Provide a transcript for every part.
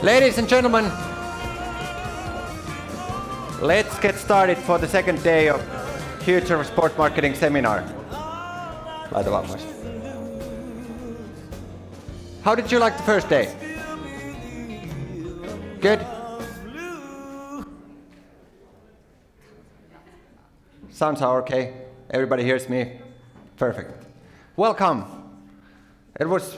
Ladies and gentlemen, let's get started for the second day of Future of Sport Marketing Seminar. How did you like the first day? Good? Sounds okay. Everybody hears me? Perfect. Welcome. It was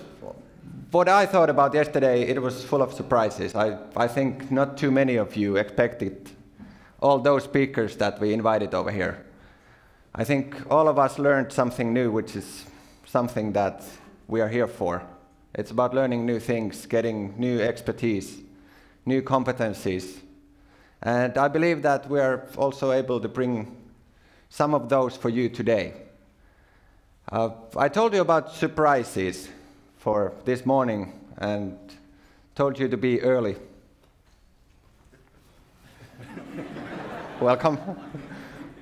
what I thought about yesterday. It was full of surprises. I think not too many of you expected all those speakers that we invited over here. I think all of us learned something new, which is something that we are here for. It's about learning new things, getting new expertise, new competencies. And I believe that we are also able to bring some of those for you today. I told you about surprises for this morning and told you to be early. Welcome.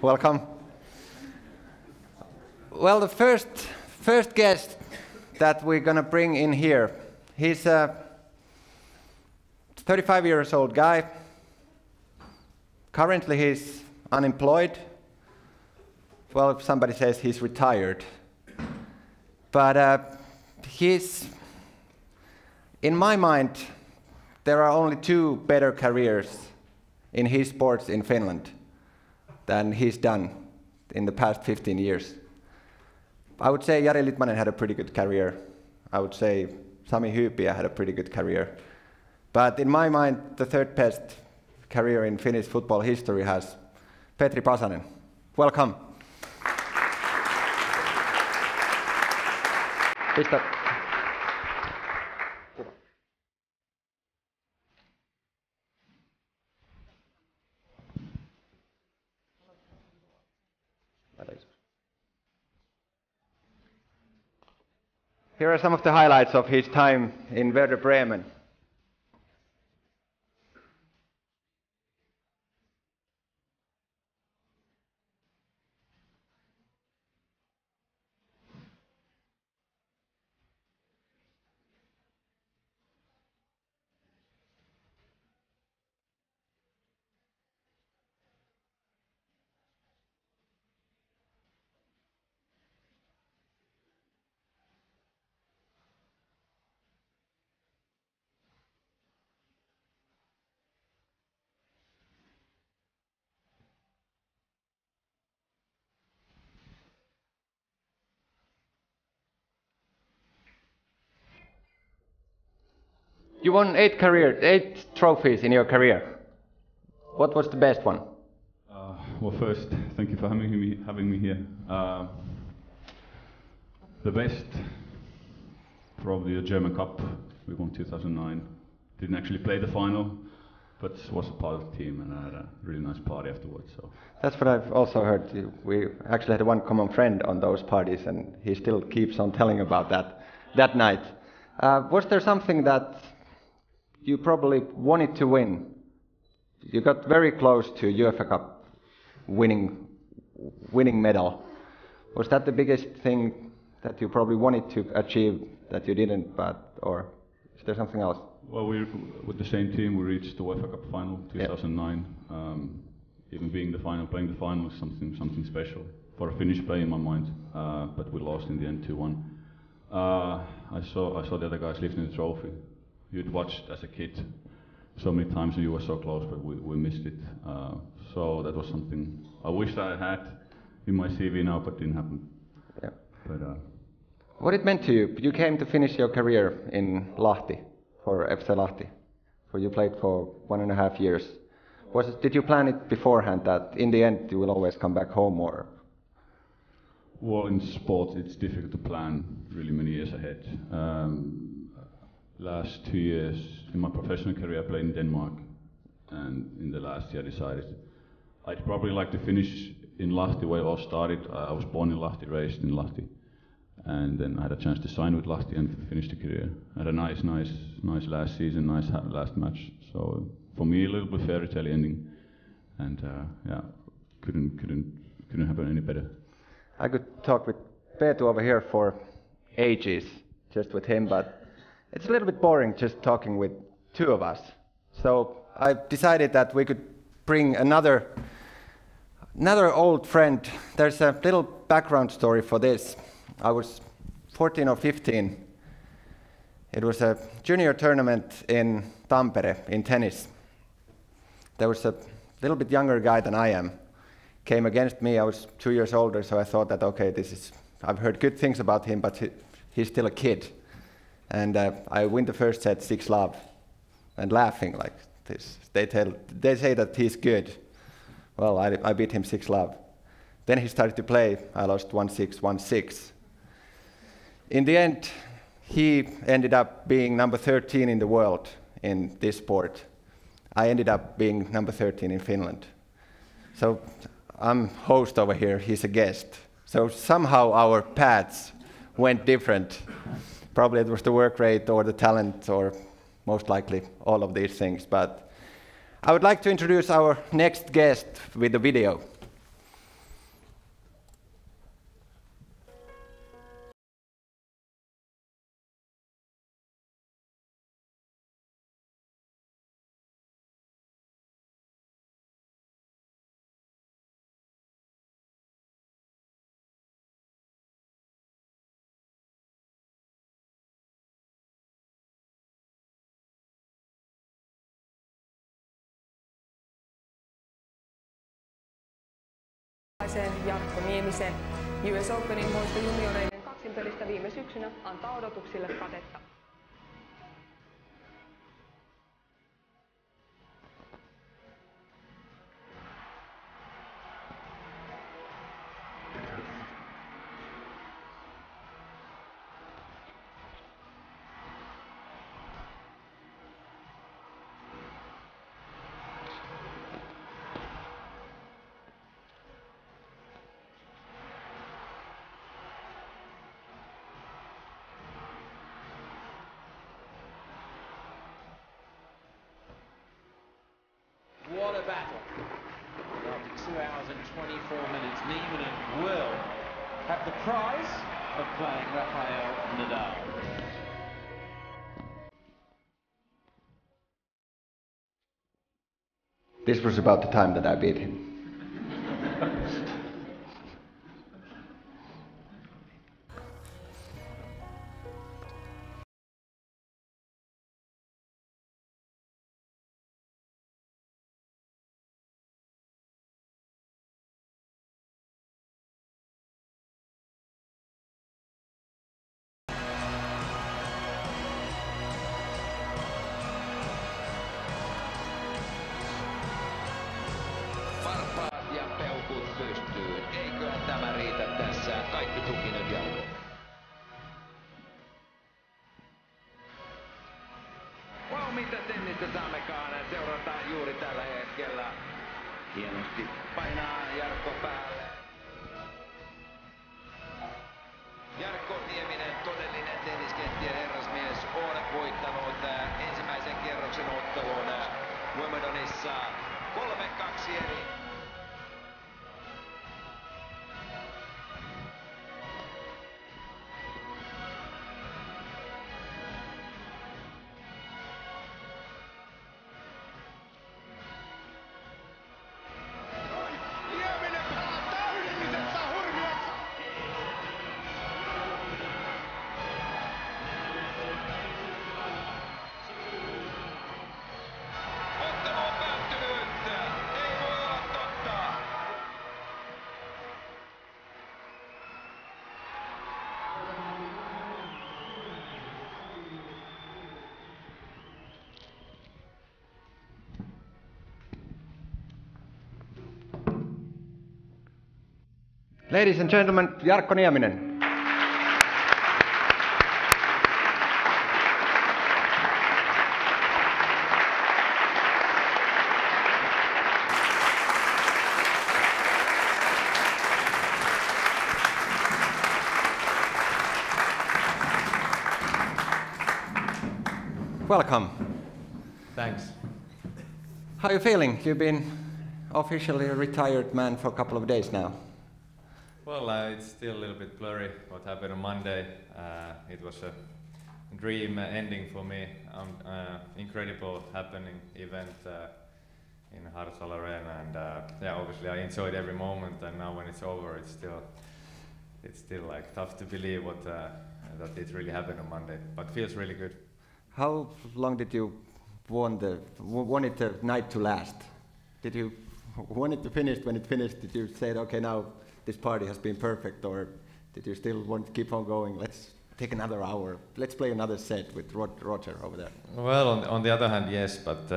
Welcome. Well, the first guest that we're going to bring in here, he's a 35 years old guy. Currently he's unemployed. Well, if somebody says he's retired. But in my mind, there are only two better careers in his sports in Finland than he's done in the past 15 years. I would say Jari Litmanen had a pretty good career. I would say Sami Hyypiä had a pretty good career. But in my mind, the third best career in Finnish football history has Petri Pasanen. Welcome. Here are some of the highlights of his time in Werder Bremen. You won 8 trophies in your career. What was the best one? Well, first, thank you for having me here. The best, probably the German Cup. We won 2009. Didn't actually play the final, but was a part of the team, and I had a really nice party afterwards. So that's what I've also heard. We actually had one common friend on those parties, and he still keeps on telling about that night. Was there something that you probably wanted to win? You got very close to UEFA Cup winning medal. Was that the biggest thing that you probably wanted to achieve that you didn't, or is there something else? Well, with the same team, we reached the UEFA Cup final 2009. Even playing the final is something special for a Finnish player in my mind. But we lost in the end 2-1. I saw the other guys lifting the trophy. You'd watched as a kid so many times and you were so close, but we missed it. So that was something I wish I had in my CV now, but didn't happen. Yeah. But what it meant to you? You came to finish your career in Lahti, for FC Lahti, where you played for 1.5 years. Did you plan it beforehand that in the end you will always come back home, or? Well, in sports it's difficult to plan really many years ahead. Last 2 years in my professional career I played in Denmark, and in the last year I decided I'd probably like to finish in Lahti where it all started. I was born in Lahti, raised in Lahti, and then I had a chance to sign with Lahti and finish the career. I had a nice last season, nice last match. So for me a little bit fairy tale ending, and couldn't happen any better. I could talk with Peetu over here for ages, just with him, but it's a little bit boring just talking with two of us. So I decided that we could bring another old friend. There's a little background story for this. I was 14 or 15. It was a junior tournament in Tampere in tennis. There was a little bit younger guy than I am. Came against me. I was 2 years older, so I thought that, okay, I've heard good things about him, but he's still a kid. And I win the first set 6-love, and laughing like this. They say that he's good. Well, I beat him 6-love. Then he started to play. I lost 1-6, 1-6. In the end, he ended up being number 13 in the world in this sport. I ended up being number 13 in Finland. So I'm host over here, he's a guest. So somehow our paths went different. Probably it was the work rate or the talent or most likely all of these things. But I would like to introduce our next guest with a video. Jarkko Niemisen US Openin voitto junioreiden kaksinpelistä viime syksynä antaa odotuksille katetta. What a battle. After 2 hours and 24 minutes, Nieminen will have the prize of playing Rafael Nadal. This was about the time that I beat him. Ja peukut pystyyn. Eiköhän tämä riitä tässä. Kaikki tuki nyt jalkoon. Wow, mitä tennistä saammekaan seurata juuri tällä hetkellä. Hienosti painaa Jarkko päälle. Jarkko Nieminen, todellinen tenniskenttien herrasmies, on voittanut ensimmäisen kierroksen ottelun Wimbledonissa 3-2 eri. Ladies and gentlemen, Jarkko Nieminen. Welcome. Thanks. How are you feeling? You've been officially a retired man for a couple of days now. Well, it's still a little bit blurry what happened on Monday. It was a dream ending for me. Incredible happening event in Hartwall Arena, and yeah, obviously I enjoyed every moment. And now when it's over, it's still like tough to believe that it really happened on Monday, but feels really good. How long did you wanted the night to last? Did you want it to finish when it finished? Did you say, okay, now this party has been perfect, or did you still want to keep on going? Let's take another hour. Let's play another set with Roger over there. Well, on the other hand, yes, but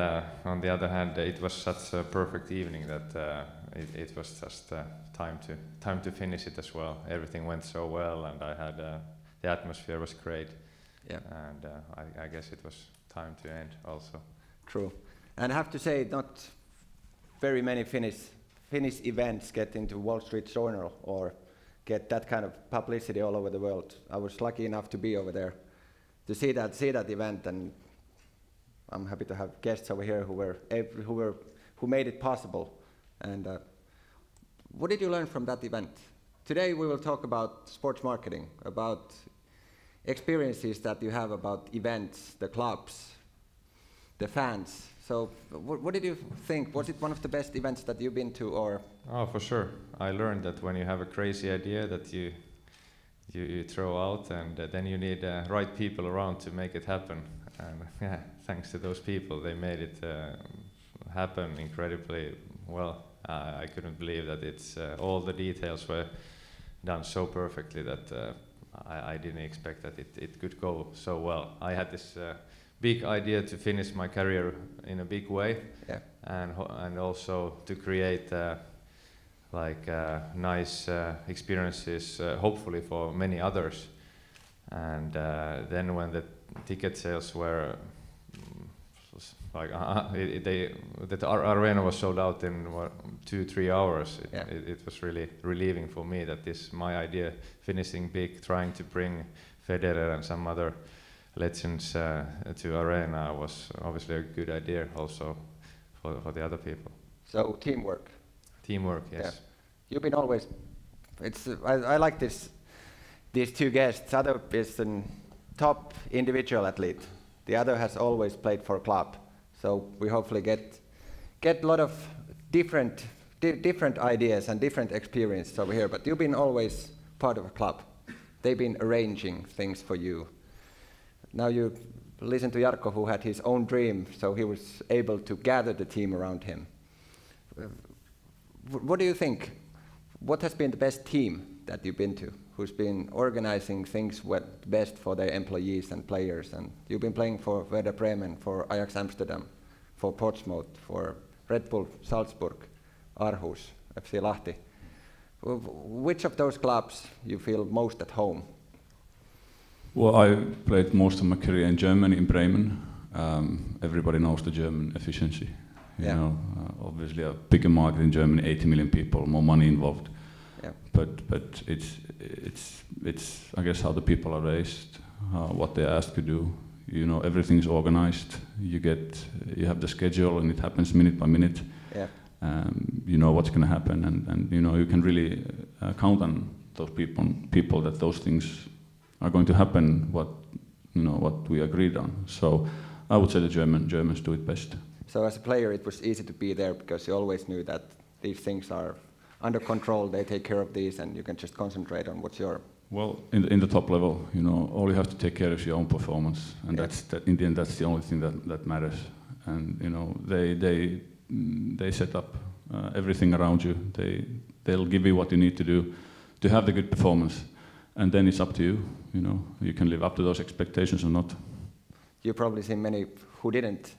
on the other hand, it was such a perfect evening that it was just time to finish it as well. Everything went so well, and I had the atmosphere was great. Yeah. And I guess it was time to end also. True. And I have to say, not very many Finnish events get into Wall Street Journal or get that kind of publicity all over the world. I was lucky enough to be over there to see that event, and I'm happy to have guests over here who made it possible. And what did you learn from that event? Today we will talk about sports marketing, about experiences that you have about events, the clubs, the fans. So what did you think? Was it one of the best events that you've been to, or? Oh, for sure. I learned that when you have a crazy idea that you throw out, and then you need right people around to make it happen. And yeah, thanks to those people, they made it happen incredibly well. I couldn't believe that it's all the details were done so perfectly that I didn't expect that it could go so well. I had this big idea to finish my career in a big way, yeah. and also to create nice experiences, hopefully for many others. And then when the ticket sales were the arena was sold out in 2-3 hours. It was really relieving for me that my idea, finishing big, trying to bring Federer and some other legends to arena, was obviously a good idea also for the other people. So teamwork. Teamwork, yes. Yeah. You've been always. I like these two guests. Other is a top individual athlete. The other has always played for a club. So we hopefully get a lot of different ideas and different experiences over here. But you've been always part of a club. They've been arranging things for you. Now you listen to Jarkko, who had his own dream, so he was able to gather the team around him. What do you think? What has been the best team that you've been to, who's been organizing things best for their employees and players? And you've been playing for Werder Bremen, for Ajax Amsterdam, for Portsmouth, for Red Bull Salzburg, Aarhus, FC Lahti. Which of those clubs you feel most at home? Well, I played most of my career in Germany, in Bremen. Everybody knows the German efficiency. You know, obviously a bigger market in Germany, 80 million people, more money involved. Yeah. But it's I guess how the people are raised, what they're asked to do. You know, everything's organized. You have the schedule, and it happens minute by minute. Yeah. You know what's going to happen, and you know you can really count on those people that those things are going to happen. What we agreed on. So I would say the Germans do it best. So as a player, it was easy to be there because you always knew that these things are under control. They take care of these, and you can just concentrate on what's your. Well, in the top level, you know, all you have to take care of is your own performance, and in the end, that's the only thing that matters. And you know, they set up everything around you. They'll give you what you need to do to have the good performance, and then it's up to you. You know, you can live up to those expectations or not. You've probably seen many who didn't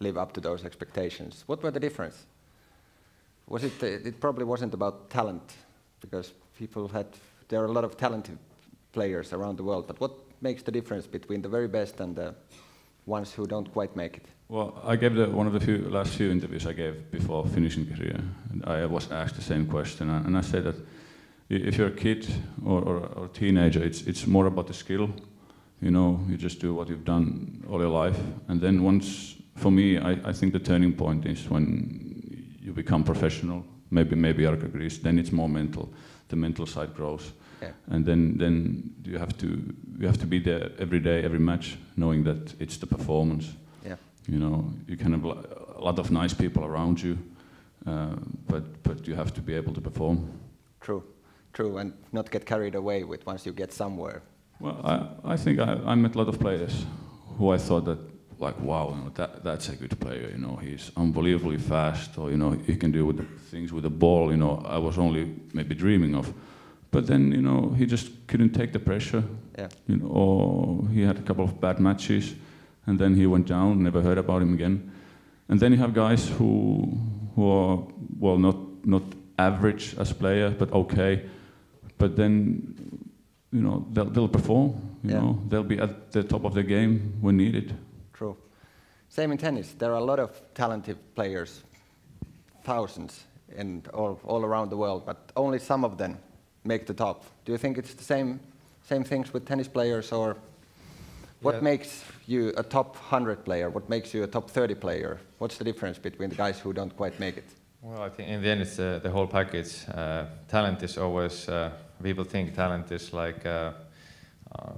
live up to those expectations. What were the difference? Was it probably wasn't about talent, because there are a lot of talented players around the world, but what makes the difference between the very best and the ones who don't quite make it? Well, I gave one of the last few interviews I gave before finishing career, and I was asked the same question, and I said that if you're a kid or a teenager, it's more about the skill. You know, you just do what you've done all your life, and then once, for me, I think the turning point is when you become professional. Maybe Jarkko agrees. Then it's more mental. The mental side grows. Yeah. And then you have to be there every day, every match, knowing that it's the performance. Yeah. You know, you can have a lot of nice people around you, but you have to be able to perform. True, and not get carried away with once you get somewhere. Well, I think I met a lot of players who I thought that, like, wow, you know, that's a good player, you know, he's unbelievably fast, or, you know, he can do things with the ball, you know, I was only maybe dreaming of. But then, you know, he just couldn't take the pressure, yeah. You know, or he had a couple of bad matches, and then he went down, never heard about him again. And then you have guys who are, well, not average as players, but okay, but then, you know, they'll perform, you know, they'll be at the top of the game when needed. True. Same in tennis. There are a lot of talented players, thousands, and all around the world, but only some of them make the top. Do you think it's the same things with tennis players, or what makes you a top 100 player? What makes you a top 30 player? What's the difference between the guys who don't quite make it? Well, I think in the end it's the whole package. Talent is always, people think talent is like,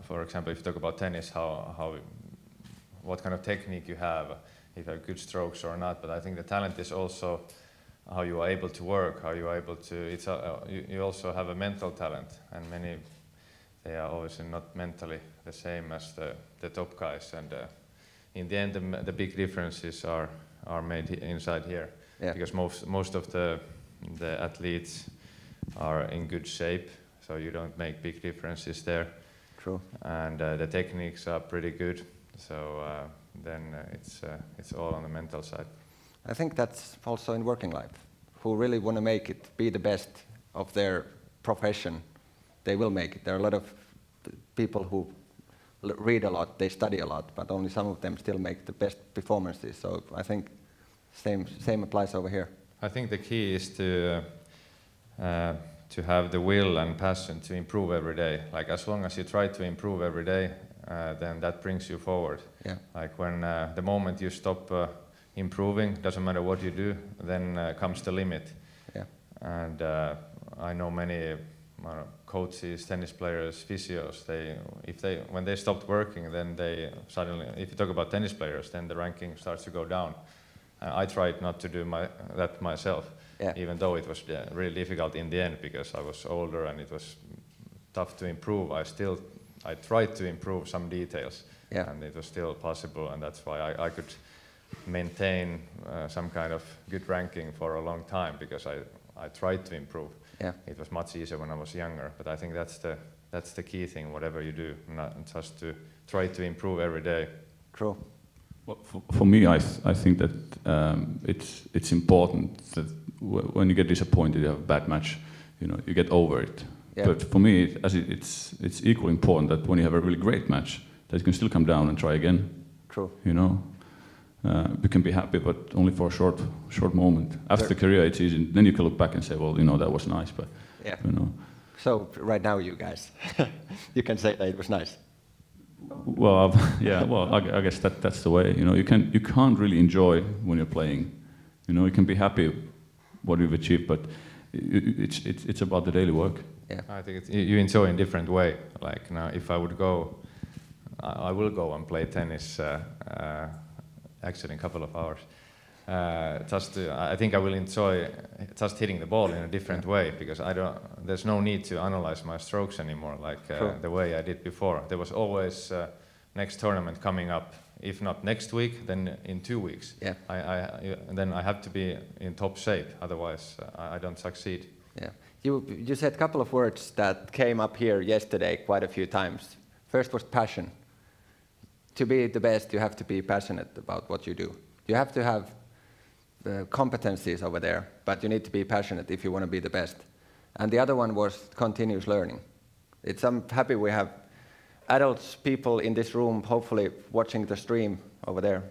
for example, if you talk about tennis, what kind of technique you have, if you have good strokes or not, but I think the talent is also how you are able to work, how you are able to, you also have a mental talent, and they are obviously not mentally the same as the top guys, and in the end the big differences are made inside here, because most of the athletes are in good shape, so you don't make big differences there. True. And the techniques are pretty good, so then it's all on the mental side. I think that's also in working life. Who really want to make it, be the best of their profession, they will make it. There are a lot of people who read a lot, they study a lot, but only some of them still make the best performances. So I think same applies over here. I think the key is to have the will and passion to improve every day. Like, as long as you try to improve every day, then that brings you forward. Yeah. Like when the moment you stop improving, doesn't matter what you do, then comes the limit. Yeah. And I know many coaches, tennis players, physios, when they stopped working, then they suddenly, if you talk about tennis players, then the ranking starts to go down. I tried not to do that myself, even though it was really difficult in the end, because I was older and it was tough to improve. I tried to improve some details, and it was still possible, and that's why I could maintain some kind of good ranking for a long time, because I tried to improve. Yeah. It was much easier when I was younger, but I think that's the key thing, whatever you do, not just to try to improve every day. True. Well, for me, I think that it's important that when you get disappointed, you have a bad match, you know, you get over it. Yeah. But for me, it's equally important that when you have a really great match, that you can still come down and try again. True. You know, you can be happy, but only for a short moment. After the career, it's easy. Then you can look back and say, well, you know, that was nice, but you know. So right now, you guys, you can say that it was nice. Well, Well, I guess that's the way. You know, you can't really enjoy when you're playing. You know, you can be happy what you've achieved, but it's about the daily work. Yeah, I think you enjoy in a different way. Like now, if I would go, I will go and play tennis. Actually, in a couple of hours. I think I will enjoy just hitting the ball in a different way, because there's no need to analyze my strokes anymore, like the way I did before. There was always next tournament coming up. If not next week, then in 2 weeks. Yeah. Then I have to be in top shape, otherwise I don't succeed. Yeah. You said a couple of words that came up here yesterday quite a few times. First was passion. To be the best, you have to be passionate about what you do. You have to have competencies over there, but you need to be passionate if you want to be the best. And the other one was continuous learning. I'm happy we have adults, people in this room, hopefully watching the stream over there.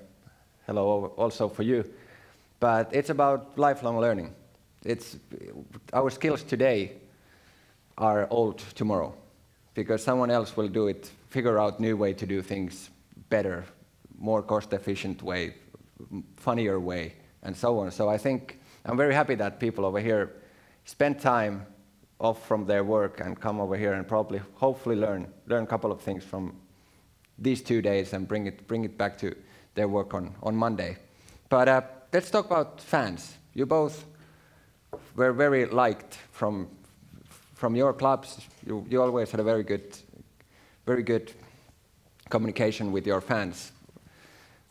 Hello also for you. But it's about lifelong learning. Our skills today are old tomorrow, because someone else will do it, figure out new way to do things better, more cost-efficient way, funnier way, and so on. So I think I'm very happy that people over here spend time off from their work and come over here and probably, hopefully learn a couple of things from these 2 days and bring it back to their work on Monday. But let's talk about fans. You both were very liked from your clubs. You always had a very good communication with your fans.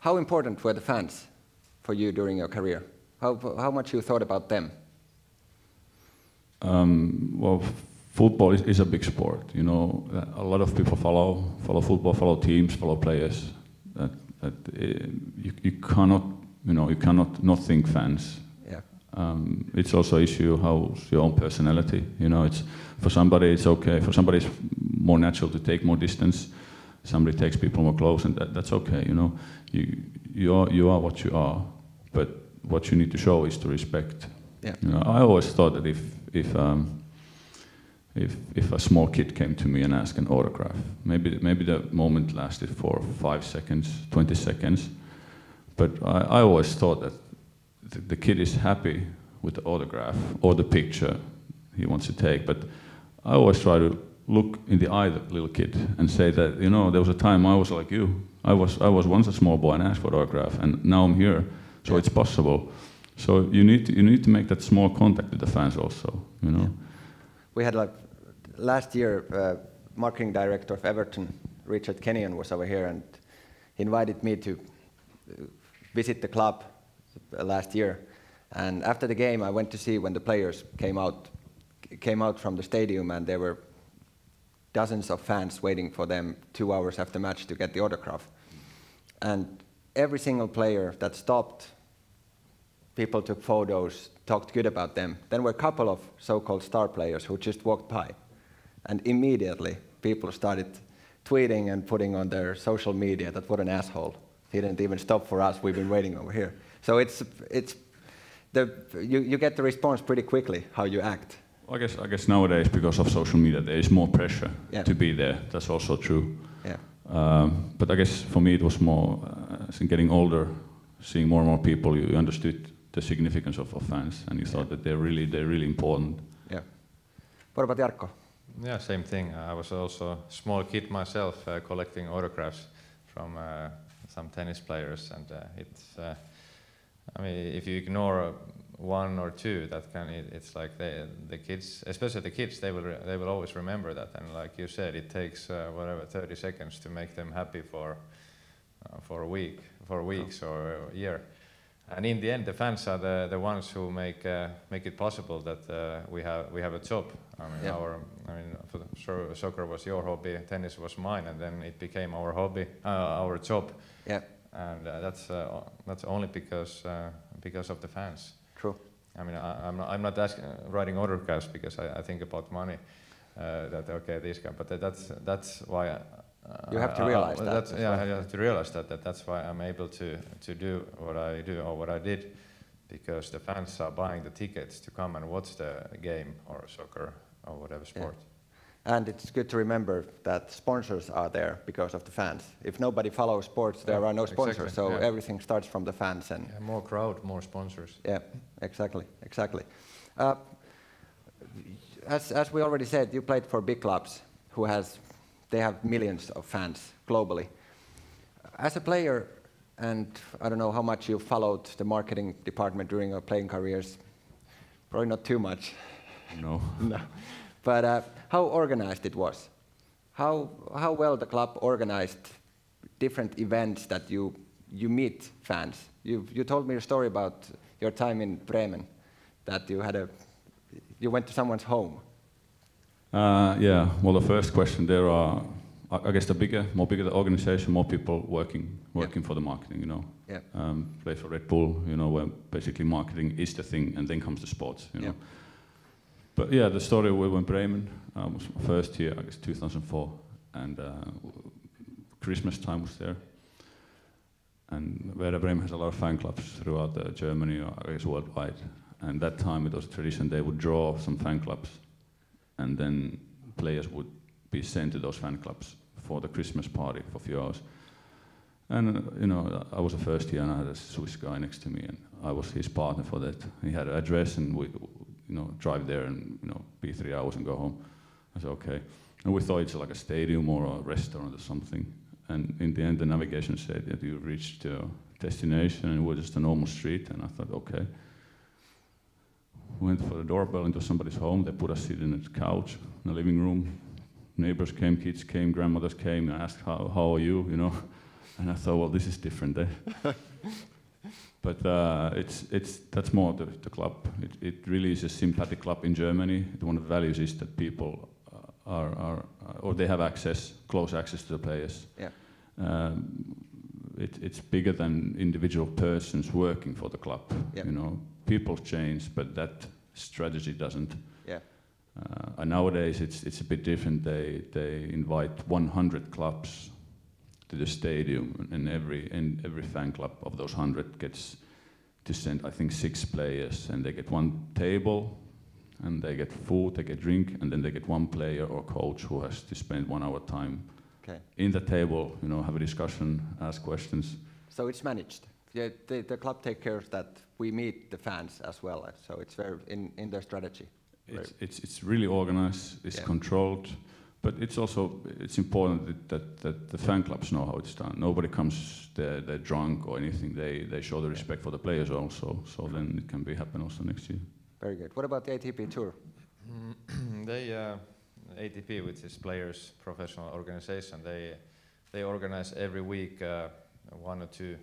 How important were the fans for you during your career? How much you thought about them? Well, football is a big sport. You know, a lot of people follow football, follow teams, follow players. You cannot not think fans. Yeah. It's also an issue how's your own personality. You know, it's for somebody it's okay. For somebody it's more natural to take more distance. Somebody takes people more close, and that's okay. You know, you are what you are, but what you need to show is to respect. Yeah. You know, I always thought that if a small kid came to me and asked an autograph, maybe the moment lasted for 5 seconds, 20 seconds, but I always thought that the kid is happy with the autograph or the picture he wants to take, but I always try to look in the eye of the little kid and say that, you know, there was a time I was like you. I was once a small boy and asked for an autograph, and now I'm here, so yeah. It's possible. So you need to make that small contact with the fans also, you know. Yeah. We had last year, marketing director of Everton, Richard Kenyon, was over here and he invited me to visit the club last year. And after the game, I went to see when the players came out from the stadium, and there were dozens of fans waiting for them 2 hours after match to get the autograph. And every single player that stopped, people took photos, talked good about them. Then were a couple of so-called star players who just walked by. And immediately, people started tweeting and putting on their social media that what an asshole. He didn't even stop for us, we've been waiting over here. So you get the response pretty quickly, how you act. I guess nowadays, because of social media, there is more pressure to be there. That's also true. Yeah. But I guess for me it was more, as in getting older, seeing more and more people, you understood the significance of fans, and you thought that they're really important. Yeah. What about Jarkko? Yeah, same thing. I was also a small kid myself, collecting autographs from some tennis players, and it's. I mean, if you ignore one or two, it's like the kids, especially the kids, they will always remember that. And like you said, it takes 30 seconds to make them happy for a week, for weeks or a year. And in the end, the fans are the ones who make it possible that we have a job. I mean, soccer was your hobby, tennis was mine, and then it became our hobby, our job. Yeah. And that's only because of the fans. True. I mean, I'm not writing autographs because I think about money. That okay, this guy, but that's why. You have to realize that. I have to realize that's why I'm able to do what I do or what I did, because the fans are buying the tickets to come and watch the game or soccer or whatever sport. Yeah. And it's good to remember that sponsors are there because of the fans. If nobody follows sports, there are no sponsors. Exactly. So everything starts from the fans. And more crowd, more sponsors. Yeah, exactly. As we already said, you played for big clubs they have millions of fans globally. As a player, and I don't know how much you followed the marketing department during your playing careers, probably not too much. No. No. But how organized it was? How well the club organized different events that you meet fans? You told me a story about your time in Bremen, that you went to someone's home. Yeah. Well, the first question there are, I guess, more bigger the organization, more people working for the marketing. You know. Yeah. Play for Red Bull. You know, where basically marketing is the thing, and then comes the sports. You know. But yeah, the story we were in Bremen was my first year, I guess 2004, and Christmas time was there. And Werder Bremen has a lot of fan clubs throughout Germany, or I guess worldwide. And that time it was a tradition, they would draw some fan clubs, and then players would be sent to those fan clubs for the Christmas party for a few hours. And you know, I was the first year, and I had a Swiss guy next to me, and I was his partner for that. He had an address, and drive there and be 3 hours and go home. I said okay, and we thought it's like a stadium or a restaurant or something. And in the end, the navigation said that you reached your destination, and it was just a normal street. And I thought okay. Went for the doorbell into somebody's home. They put us sitting on the couch in the living room. Neighbors came, kids came, grandmothers came, and asked how are you, And I thought, well, this is different. But that's more the club. It really is a sympathetic club in Germany. One of the values is that people or they have close access to the players. Yeah. It's bigger than individual persons working for the club. Yeah. People change, but that strategy doesn't. Yeah. And nowadays it's a bit different. They invite 100 clubs to the stadium, and every fan club of those 100 gets to send, I think, 6 players, and they get one table, and they get food, they get drink, and then they get one player or coach who has to spend 1 hour time in the table, have a discussion, ask questions. So it's managed. Yeah, the club take care of that. We meet the fans as well, so it's very in their strategy. It's really organized. It's controlled, but it's important that the fan clubs know how it's done. Nobody comes there they're drunk or anything. They show the respect for the players also. So then it can happen also next year. Very good. What about the ATP Tour? ATP, which is Players Professional Organization, they organize every week 1 or 2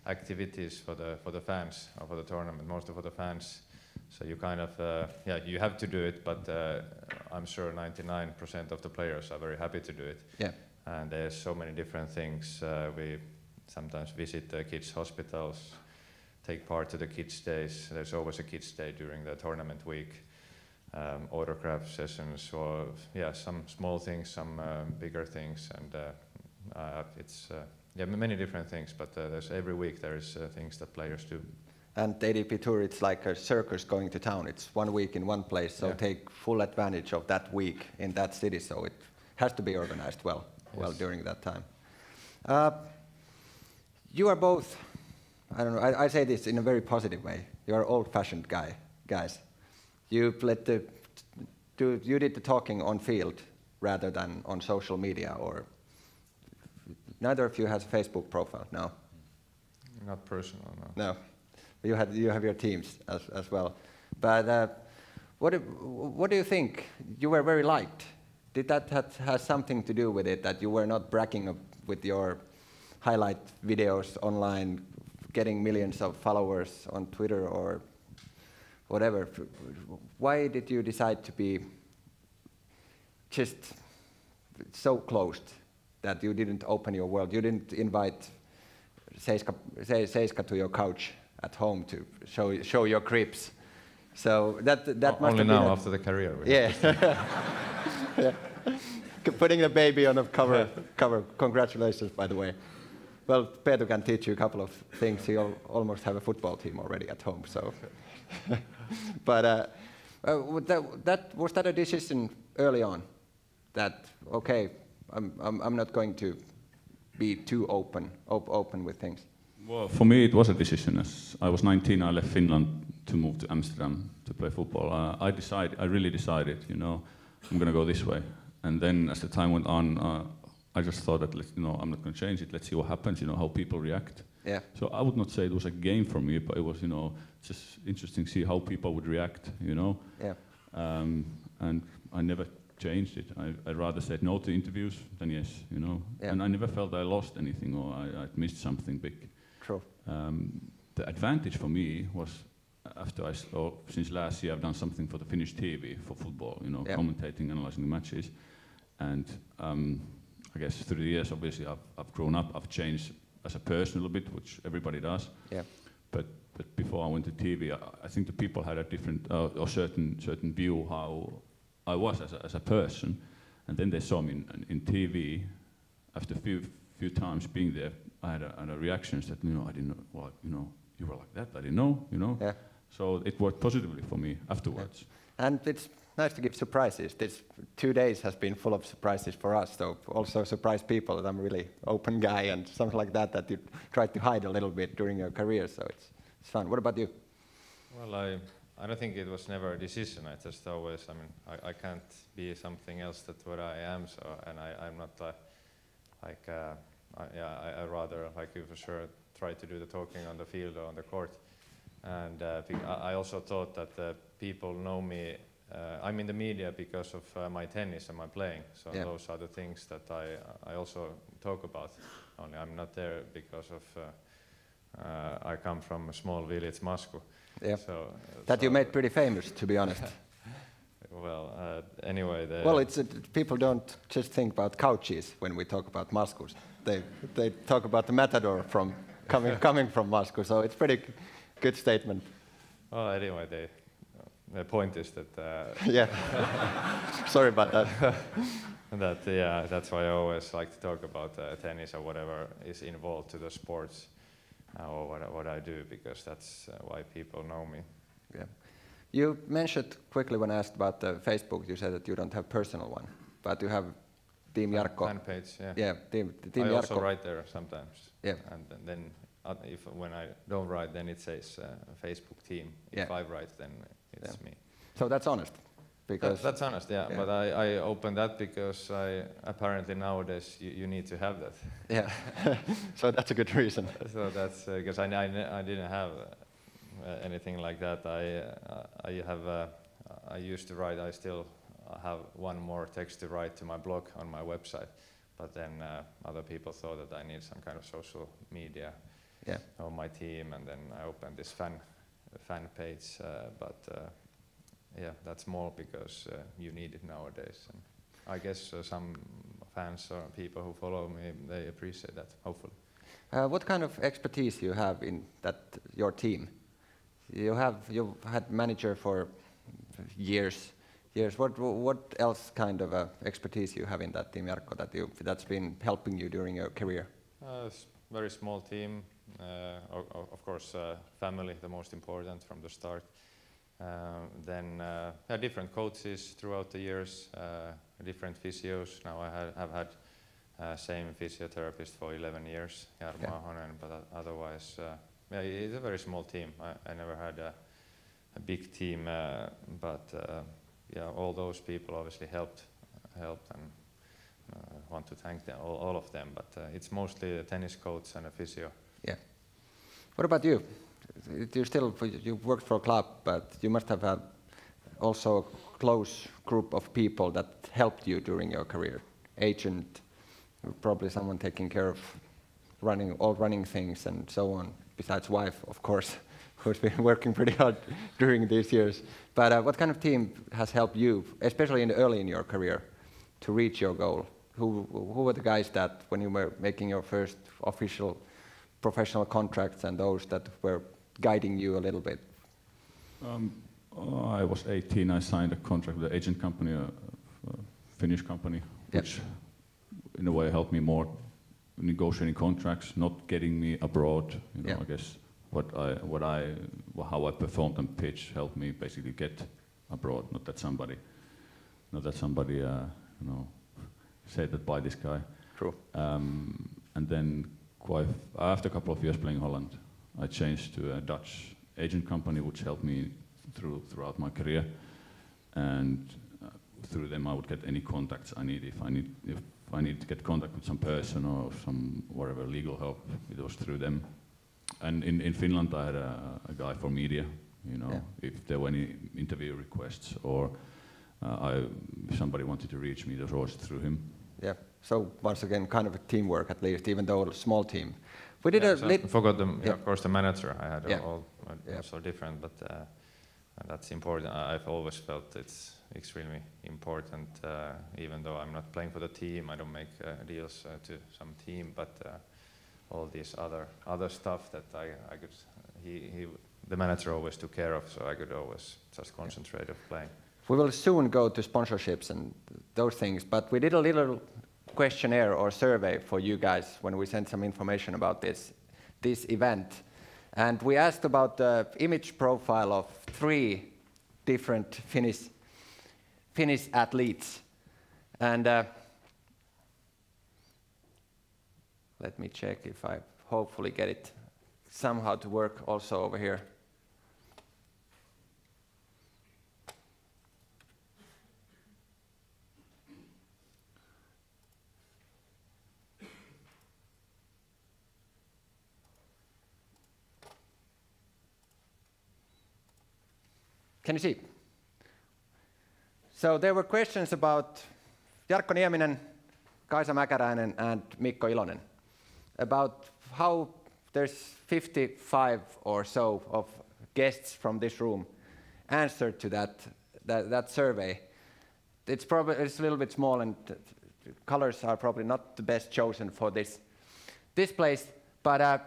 activities for the fans or for the tournament, mostly for the fans. So you kind of you have to do it, but I'm sure 99% of the players are very happy to do it. Yeah. And there's so many different things. We sometimes visit the kids' hospitals, take part to the kids' days. There's always a kids' day during the tournament week. Autograph sessions, or some small things, some bigger things, and it's many different things. But there's every week there is things that players do. And the ATP Tour, it's like a circus going to town. It's 1 week in one place, so take full advantage of that week in that city. So it has to be organized well during that time. You are both, I don't know, I say this in a very positive way. You are old-fashioned guys. You did the talking on field rather than on social media, or neither of you has a Facebook profile now. Not personal, no. No, you have your teams as well. But what do you think? You were very liked. Did that have something to do with it, that you were not bragging with your highlight videos online, getting millions of followers on Twitter or whatever? Why did you decide to be just so closed that you didn't open your world? You didn't invite Seiska to your couch at home to show your cribs. So that must only have now been after the career. Yeah. Yeah. Putting the baby on a cover. Congratulations, by the way. Well, Petri can teach you a couple of things. He almost have a football team already at home. So, but was that a decision early on? That okay, I'm not going to be too open with things. Well, for me it was a decision. As I was 19, I left Finland to move to Amsterdam to play football. I really decided, I'm going to go this way. And then as the time went on, I just thought that, I'm not going to change it. Let's see what happens, how people react. Yeah. So I would not say it was a game for me, but it was, just interesting to see how people would react, Yeah. And I never changed it. I rather said no to interviews than yes, Yeah. And I never felt I lost anything or I missed something big. True. The advantage for me was after since last year I've done something for the Finnish TV for football, Yeah. commentating, analyzing the matches, and I guess through the years, obviously I've grown up, I've changed as a person a little bit, which everybody does. Yeah. But before I went to TV, I think the people had a different or certain view how I was as a person, and then they saw me in TV. After a few times being there, I had a reactions that I didn't know. Well, you were like that. I didn't know. Yeah. So it worked positively for me afterwards. Yeah. And it's nice to give surprises. This 2 days has been full of surprises for us. So also surprise people that I'm a really open guy and something like that you tried to hide a little bit during your career. So it's fun. What about you? Well, I don't think it was never a decision. I just always, I mean, I can't be something else than what I am. So, and I'm not I rather, like you for sure, try to do the talking on the field or on the court. And I also thought that people know me. I'm in the media because of my tennis and my playing. So those are the things that I also talk about. Only I'm not there because of I come from a small village, Masku. Yeah. That you made pretty famous, to be honest. Well, anyway. Well, it's people don't just think about couches when we talk about Maskus. They talk about the matador from coming from Masku. So it's pretty good statement. Well, anyway, the point is that. Yeah. Sorry about that. That's why I always like to talk about tennis or whatever is involved to the sports or what I do, because that's why people know me. Yeah. You mentioned quickly when asked about Facebook, you said that you don't have personal one, but you have Team Jarkko. Fan page, yeah. Yeah, Team I Jarkko. also write there sometimes. Yeah. And then when I don't write, then it says Facebook team. If I write, then it's me. So that's honest. Because that's honest, yeah. But I opened that because apparently nowadays you need to have that. Yeah. So that's a good reason. So that's because I didn't have anything like that. I used to write. I still have one more text to write to my blog on my website, but then other people thought that I need some kind of social media on my team, and then I opened this fan page. Yeah, that's more because you need it nowadays, and I guess some fans or people who follow me, they appreciate that, hopefully. What kind of expertise you have in your team? You've had manager for years. What else kind of expertise you have in that team, Jarkko, that's been helping you during your career? It's a very small team. Of course, family, the most important from the start. Then different coaches throughout the years, different physios. Now I have had same physiotherapist for 11 years, Jarmo Ahonen, but otherwise, it's a very small team. I never had a big team, but all those people obviously helped, and want to thank them, all of them. But it's mostly a tennis coach and a physio. Yeah. What about you? You worked for a club, but you must have had also a close group of people that helped you during your career. Agent, probably someone taking care of running things and so on, besides wife, of course, who's been working pretty hard during these years. But what kind of team has helped you, especially early in your career, to reach your goal? Who were the guys that, when you were making your first official professional contracts, and those that were guiding you a little bit? I was 18. I signed a contract with an agent company, a Finnish company, which in a way helped me more negotiating contracts, not getting me abroad. I guess how I performed on pitch helped me basically get abroad. Not that somebody said that by this guy. True. And then after a couple of years playing Holland, I changed to a Dutch agent company, which helped me throughout my career, and through them I would get any contacts I need. If I need to get contact with some person or some whatever legal help, it was through them. And in Finland I had a guy for media. If there were any interview requests or if somebody wanted to reach me, it was always through him. Yeah. So once again, kind of a teamwork at least, even though a small team. We did forgot of course, the manager. I had all so different, but that's important. I've always felt it's extremely important. Even though I'm not playing for the team, I don't make deals to some team, but all this other stuff that I could, the manager always took care of, so I could always just concentrate on playing. We will soon go to sponsorships and those things, but we did a little questionnaire or survey for you guys when we sent some information about this event. And we asked about the image profile of 3 different Finnish athletes. And let me check if I hopefully get it somehow to work also over here. Can you see? So there were questions about Jarkko Nieminen, Kaisa Mäkäräinen and Mikko Ilonen about how there's 55 or so of guests from this room answered to that survey. It's a little bit small and colors are probably not the best chosen for this place, but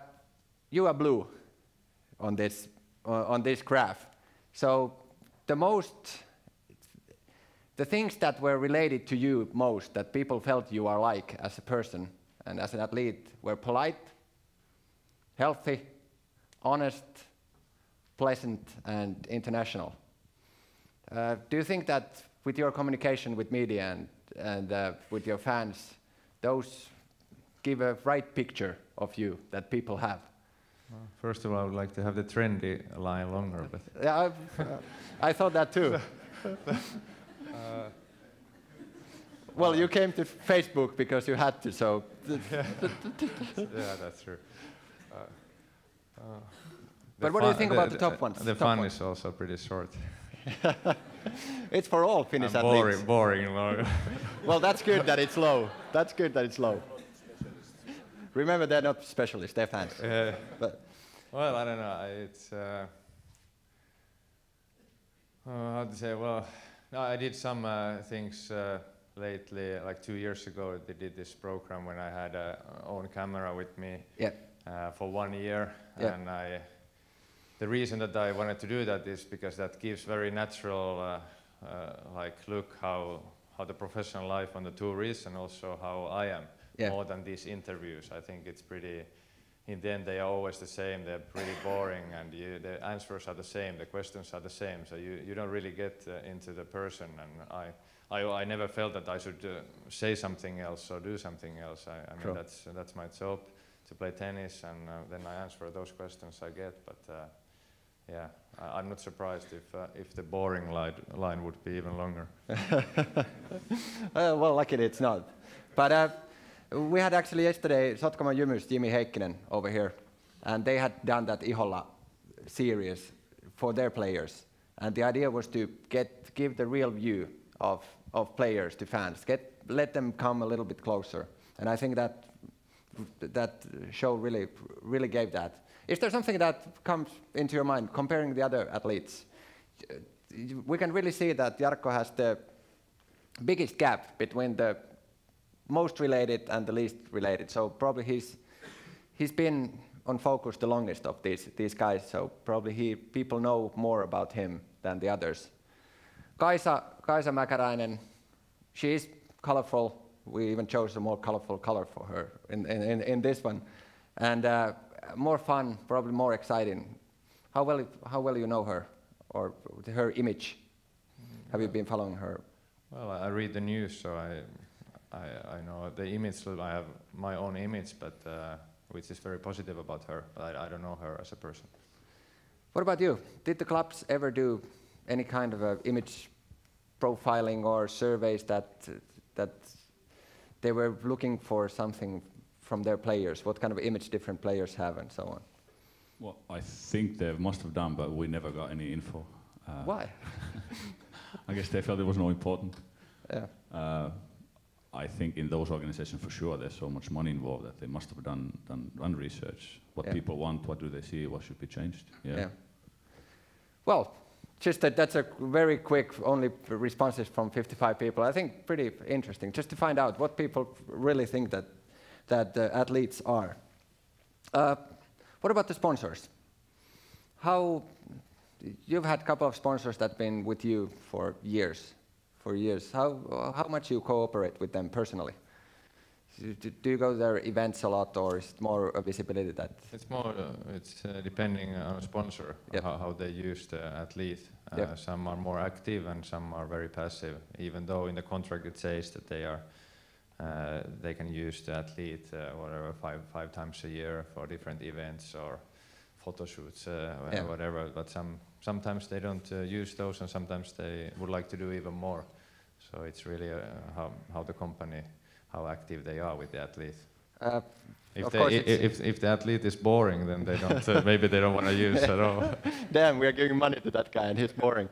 you are blue on this graph. So the things that were related to you most, that people felt you are like as a person and as an athlete, were polite, healthy, honest, pleasant, and international. Do you think that with your communication with media and with your fans, those give a right picture of you that people have? Well, first of all, I would like to have the trendy line longer, but yeah, I thought that too. Well, you came to Facebook because you had to, so. Yeah, that's true. But what do you think about the top ones? The fun is also pretty short. It's for all Finnish athletes. Boring. Well, that's good that it's low. That's good that it's low. Remember, they're not specialists; they're fans. Well, I don't know. It's how to say. Well, no, I did some things lately. Like 2 years ago, they did this program when I had a own camera with me for 1 year, and the reason that I wanted to do that is because that gives very natural like look how the professional life on the tour is, and also how I am, more than these interviews. I think it's pretty, in the end they are always the same, they're pretty boring, and the answers are the same, the questions are the same, so you don't really get into the person, and I never felt that I should say something else or do something else. I mean, that's my job, to play tennis, and then I answer those questions I get, but yeah, I'm not surprised if the boring line would be even longer. Well, luckily it's not. But we had actually yesterday Sotkamon Jymy's Jimi Heikkinen over here, and they had done that Iholla series for their players. And the idea was to give the real view of players to fans, let them come a little bit closer. And I think that show really gave that. Is there something that comes into your mind comparing the other athletes? We can really see that Jarkko has the biggest gap between the most related and the least related. So probably he's been on focus the longest of these guys. So probably people know more about him than the others. Kaisa Mäkäräinen, she is colorful. We even chose a more colorful color for her in this one, and more fun, probably more exciting. How well you know her, or her image? Have you been following her? Well, I read the news, so I know the image. I have my own image, but which is very positive about her. But I don't know her as a person. What about you? Did the clubs ever do any kind of image profiling or surveys that they were looking for something from their players? What kind of image different players have and so on? Well, I think they must have done, but we never got any info. Why? I guess they felt it was not important. Yeah. I think in those organizations for sure there's so much money involved that they must have done research. What people want, what do they see, what should be changed. Yeah. Well, just that's a very quick, only responses from 55 people. I think pretty interesting, just to find out what people really think that the athletes are. What about the sponsors? You've had a couple of sponsors that have been with you for years. How much you cooperate with them personally? Do you go to their events a lot, or is it more a visibility that? It's more. It's depending on a sponsor how they use the athlete. Some are more active and some are very passive. Even though in the contract it says that they can use the athlete whatever five times a year for different events or photo shoots, whatever. But sometimes they don't use those, and sometimes they would like to do even more. So it's really how the company, how active they are with the athlete. If, of they, course if the athlete is boring, then they don't. Maybe they don't want to use at all. Damn, we are giving money to that guy and he's boring.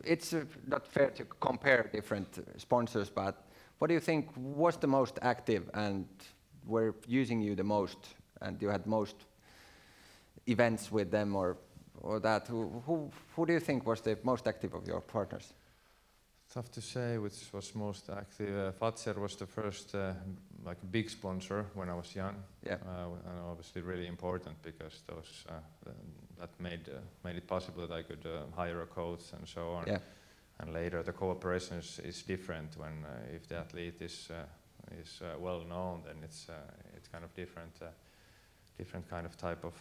It's not fair to compare different sponsors, but what do you think was the most active and were using you the most, and you had most events with them, or that? Who do you think was the most active of your partners? Tough to say which was most active. Fazer was the first like big sponsor when I was young. Yeah. And obviously really important because those that made it possible that I could hire a coach and so on. Yeah. And later the cooperation is different when if the athlete is well known, then it's kind of different kind of type of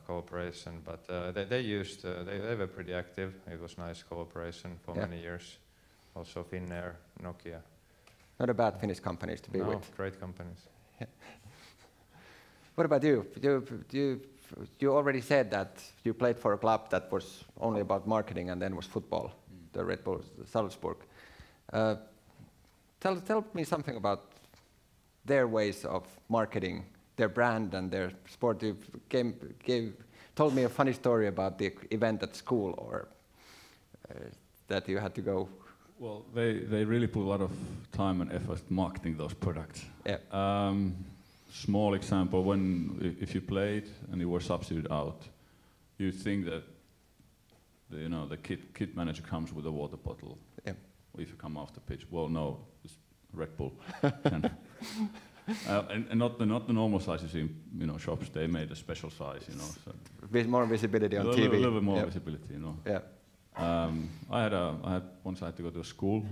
cooperation. But they were pretty active. It was nice cooperation for many years. Also Finnair, Nokia. Not a bad Finnish companies to be with. No, great companies. What about you? You already said that you played for a club that was only about marketing and then was football, the Red Bull Salzburg. Tell me something about their ways of marketing their brand and their sport. You told me a funny story about the event at school, or that you had to go. Well, they really put a lot of time and effort marketing those products. Yeah. Small example, if you played and you were substituted out, you think that the kit manager comes with a water bottle. Yeah. If you come off the pitch, well, no, it's Red Bull. And not the normal size you see in shops. They made a special size, So More visibility on TV. TV. A little bit more visibility, Yeah. I had once I had to go to a school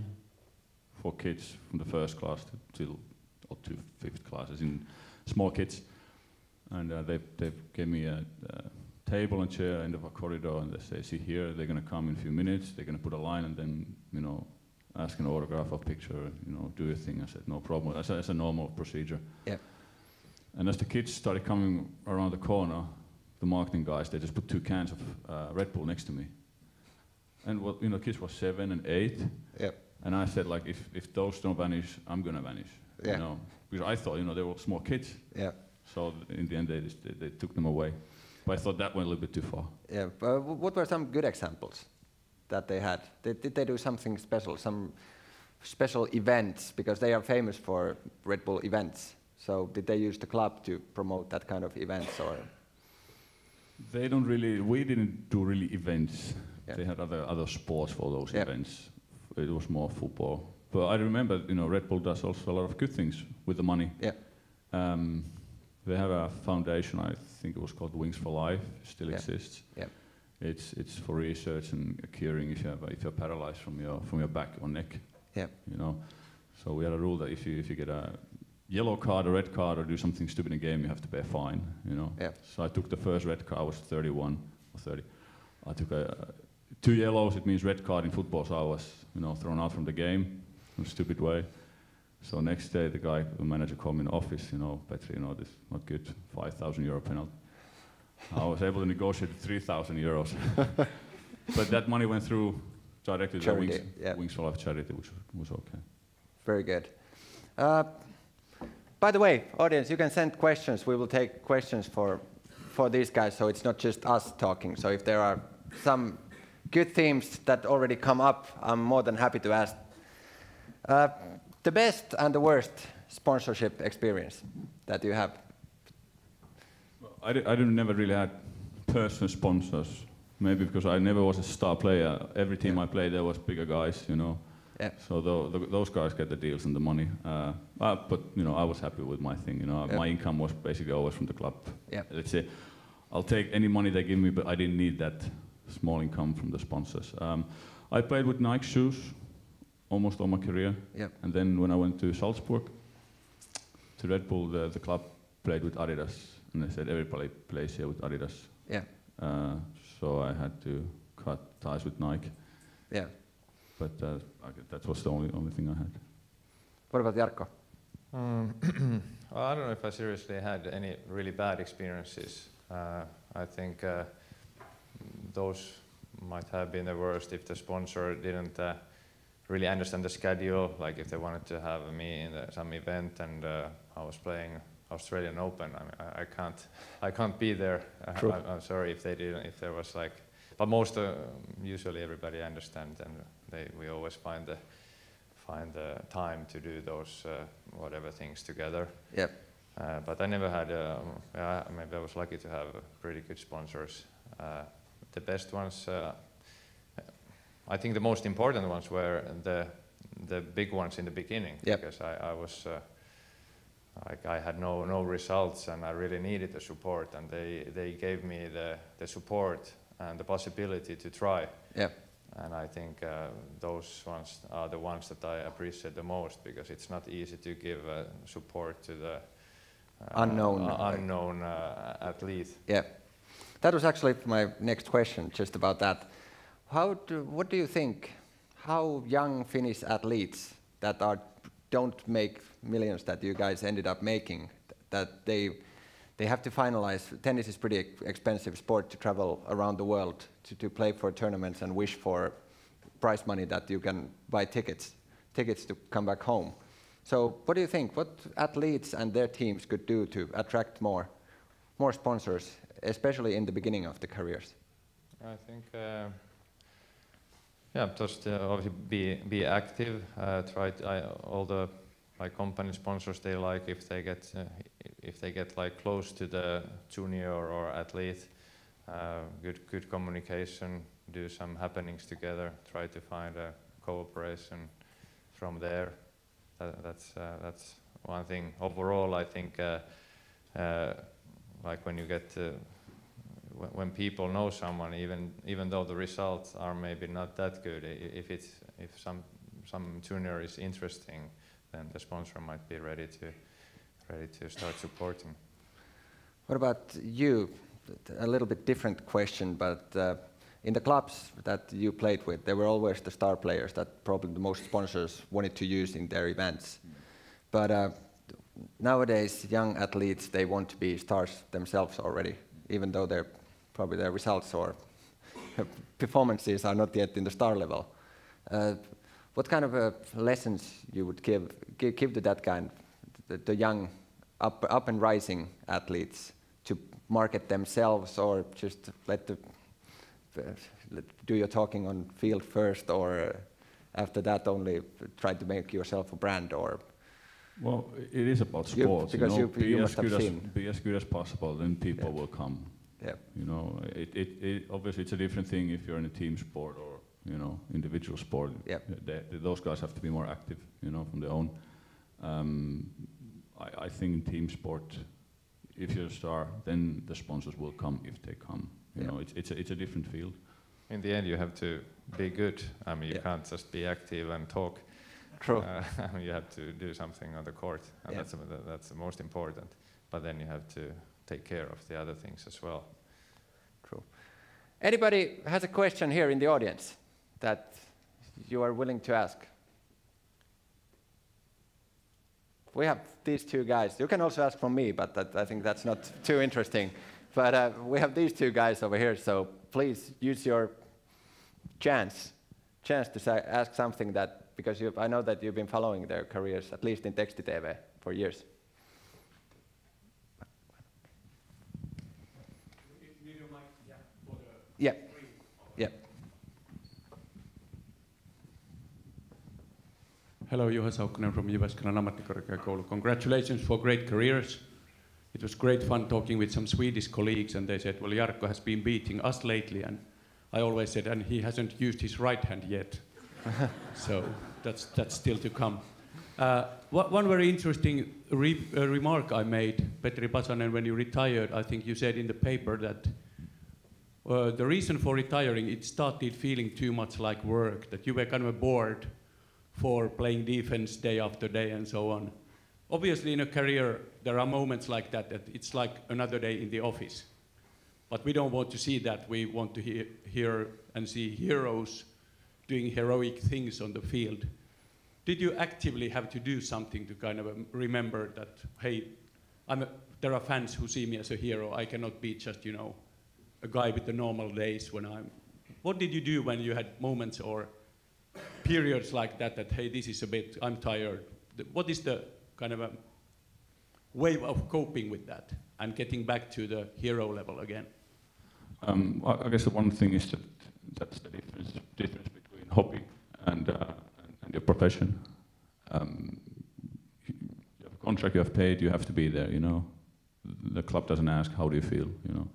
for kids from the first class to fifth classes in small kids, and they gave me a table and chair end of a corridor, and they say, "See here, they're going to come in a few minutes. They're going to put a line, and then ask an autograph or picture. Do your thing." I said, "No problem." That's a normal procedure. Yeah. And as the kids started coming around the corner, the marketing guys, they just put 2 cans of Red Bull next to me. And kids were 7 and 8. Yeah. And I said, like, if those don't vanish, I'm gonna vanish. Yeah. Because I thought, they were small kids. Yeah. So in the end, they took them away. But I thought that went a little bit too far. Yeah. What were some good examples that they had? Did they do something special? Some special events, because they are famous for Red Bull events. So did they use the club to promote that kind of events, or? We didn't do really events. Yeah. They had other sports for those Yeah. events. It was more football. But I remember, Red Bull does also a lot of good things with the money. Yeah. They have a foundation, I think it was called Wings for Life, still Yeah. exists. Yeah. It's for research and curing if you're paralyzed from your back or neck. Yeah. So we had a rule that if you get a yellow card, a red card, or do something stupid in a game, you have to pay a fine. Yeah. So I took the first red card. I was 31 or 30. I took 2 yellows. It means red card in football. So I was thrown out from the game in a stupid way. So next day the manager called me in the office. Petri, this is not good. €5,000 penalty. I was able to negotiate 3,000 euros. But that money went through directly to Wings for Life charity, which was okay. Very good. By the way, audience, you can send questions. We will take questions for these guys, so it's not just us talking. So if there are some good themes that already come up, I'm more than happy to ask. The best and the worst sponsorship experience that you have? I never really had personal sponsors. Maybe because I never was a star player. Every team I played, there was bigger guys, Yeah. So those guys get the deals and the money. But I was happy with my thing. Yeah. My income was basically always from the club. Yeah. Let's say, I'll take any money they give me, but I didn't need that small income from the sponsors. I played with Nike shoes almost all my career. Yeah. And then when I went to Salzburg, to Red Bull, the club played with Adidas, and they said everybody plays here with Adidas. Yeah. So I had to cut ties with Nike. Yeah. But that was the only thing I had. What about Jarkko? Well, I don't know if I seriously had any really bad experiences. I think those might have been the worst if the sponsor didn't really understand the schedule. Like if they wanted to have me in some event and I was playing Australian Open, I can't be there. I'm sorry if they didn't. If there was like, but most usually everybody understands, and we always find the time to do those whatever things together. Yep. But I never had. Maybe I was lucky to have pretty good sponsors. The best ones. I think the most important ones were the big ones in the beginning. Yep. Because I was. I had no results and I really needed the support, and they gave me the support and the possibility to try. Yeah. And I think those ones are the ones that I appreciate the most, because it's not easy to give support to the unknown athlete. Yeah. That was actually my next question, just about that. What do you think, how young Finnish athletes that don't make millions that you guys ended up making, that they have to finalize? Tennis is pretty expensive sport to travel around the world to play for tournaments and wish for prize money that you can buy tickets to come back home. So what do you think, what athletes and their teams could do to attract more sponsors, especially in the beginning of the careers? I think just obviously be active. All the company sponsors, they like if they get like close to the junior or athlete. Good communication. Do some happenings together. Try to find a cooperation from there. That's one thing. Overall, I think like when you get when people know someone, even though the results are maybe not that good, if some junior is interesting, then the sponsor might be ready to start supporting. What about you? A little bit different question, but in the clubs that you played with, there were always the star players that probably the most sponsors wanted to use in their events. But nowadays, young athletes, they want to be stars themselves already, even though their results or performances are not yet in the star level. What kind of lessons you would give to that kind, the young up and rising athletes, to market themselves, or just do your talking on field first, or after that only try to make yourself a brand? Or well, it is about sports. Because you must have seen. Be as good as possible, then people will come. Yeah. You know, obviously it's a different thing if you're in a team sport or individual sport. Yeah. Those guys have to be more active, from their own. I think in team sport, if you're a star, then the sponsors will come if they come. You know, it's a different field. In the end, you have to be good. I mean, you can't just be active and talk. True. You have to do something on the court, and that's the most important. But then you have to take care of the other things as well. True. Anybody has a question here in the audience that you are willing to ask? We have these two guys. You can also ask from me, but I think that's not too interesting. But we have these two guys over here, so please use your chance to ask something that, because I know that you've been following their careers, at least in Teksti-TV, for years. Yeah. Yeah. Hello, Juha Saukkonen from Jyväskylän ammattikorkeakoulu. Congratulations for great careers. It was great fun talking with some Swedish colleagues, and they said, well, Jarkko has been beating us lately, and I always said, and he hasn't used his right hand yet. So that's still to come. One very interesting remark I made, Petri Pasanen, when you retired, I think you said in the paper that the reason for retiring, it started feeling too much like work, that you were kind of bored for playing defense day after day and so on. Obviously, in a career, there are moments like that it's like another day in the office. But we don't want to see that. We want to hear and see heroes doing heroic things on the field. Did you actively have to do something to kind of remember that, hey, there are fans who see me as a hero. I cannot be just, a guy with the normal days when I'm... What did you do when you had moments, or periods like that, that hey, this is a bit, I'm tired. What is the kind of a way of coping with that and getting back to the hero level again? I guess the one thing is that that's the difference between hobby and your profession. You have a contract, you have paid, you have to be there. You know, the club doesn't ask how do you feel. You know,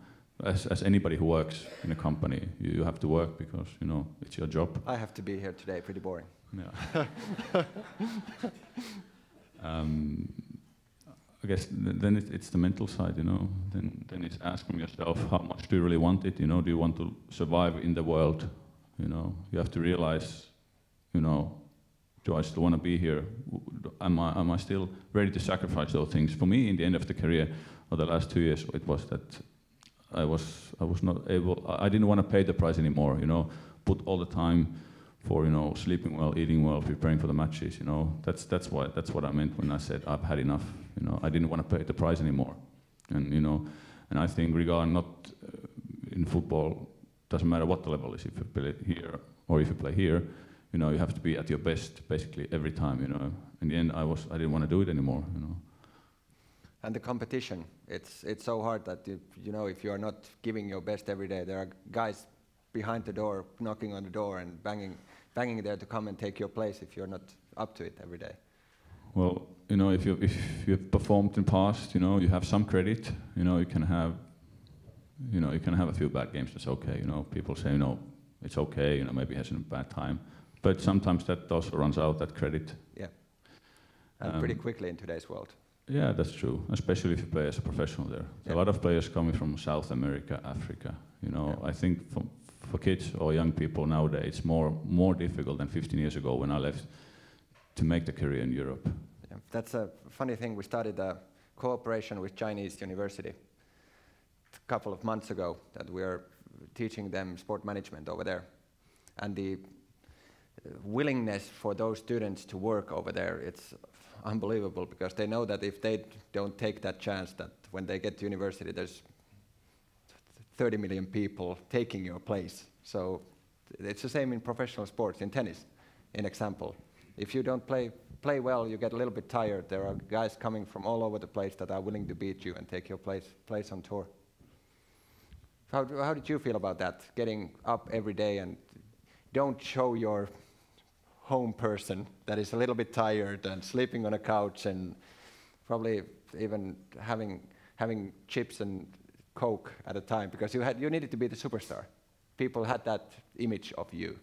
as anybody who works in a company, you have to work because you know it's your job. I have to be here today. Pretty boring. Yeah. I guess then it's the mental side, you know. Then it's asking yourself, how much do you really want it? You know, do you want to survive in the world? You know, you have to realize, you know, do I still want to be here? Am I still ready to sacrifice those things? For me, in the end of the career, or the last 2 years, it was that I was not able. I didn't want to pay the price anymore. You know, put all the time for sleeping well, eating well, preparing for the matches. You know, that's what I meant when I said I've had enough. You know, I didn't want to pay the price anymore, and you know, and I think regarding not in football, doesn't matter what the level is. If you play here or if you play here, you know, you have to be at your best basically every time. You know, in the end, I didn't want to do it anymore. You know. And the competition, it's so hard that you know if you are not giving your best every day, there are guys behind the door knocking on the door and banging there to come and take your place if you're not up to it every day. Well, you know, if you've performed in past, you know, you have some credit. You know, you can have a few bad games. That's okay. You know, people say, you know, it's okay. You know, maybe he has a bad time, but sometimes that also runs out, that credit. Yeah, and pretty quickly in today's world. Yeah, that's true. Especially if you play as a professional there. Yeah. A lot of players coming from South America, Africa. You know, yeah. I think for kids or young people nowadays, it's more difficult than 15 years ago when I left to make the career in Europe. Yeah. That's a funny thing. We started a cooperation with Chinese university a couple of months ago that we're teaching them sport management over there. And the willingness for those students to work over there, it's unbelievable because they know that if they don't take that chance, that when they get to university, there's 30 million people taking your place. So it's the same in professional sports, in tennis, in example. If you don't play well, you get a little bit tired. There are guys coming from all over the place that are willing to beat you and take your place on tour. How did you feel about that, getting up every day and don't show your home person that is a little bit tired and sleeping on a couch and probably even having chips and Coke at a time because you needed to be the superstar. People had that image of you.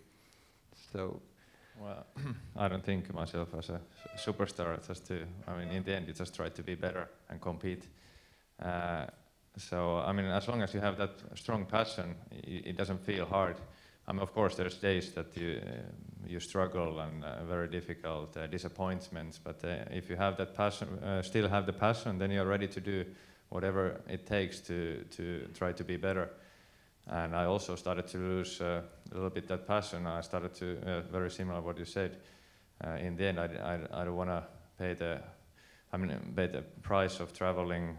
So, well, I don't think myself as a superstar. In the end, you just try to be better and compete. So, I mean, as long as you have that strong passion, it doesn't feel hard. I mean, of course, there's days that you struggle and very difficult disappointments. But if you have that passion, still have the passion, then you're ready to do whatever it takes to try to be better. And I also started to lose a little bit that passion. I started to very similar what you said. In the end, I don't want to pay the price of traveling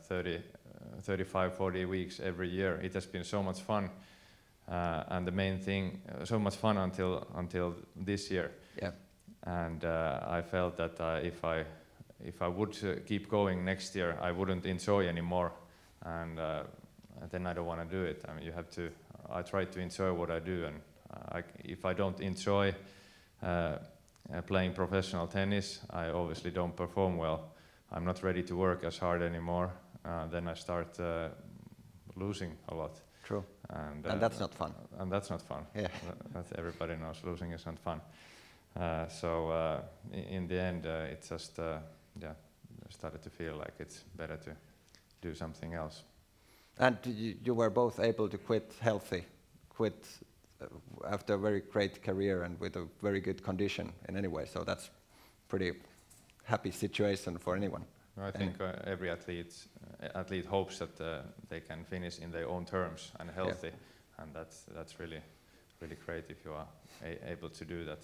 35, 40 weeks every year. It has been so much fun. And the main thing, so much fun until this year. Yeah. And I felt that if I would keep going next year, I wouldn't enjoy anymore. And then I don't want to do it. I mean, I try to enjoy what I do. And if I don't enjoy playing professional tennis, I obviously don't perform well. I'm not ready to work as hard anymore. Then I start losing a lot. True. And that's not fun. And that's not fun. Yeah. That everybody knows losing is not fun. So in the end, it just started to feel like it's better to do something else. And you were both able to quit healthy, after a very great career and with a very good condition in any way. So that's pretty happy situation for anyone. I think every athlete hopes that they can finish in their own terms and healthy, and that's really great if you are able to do that.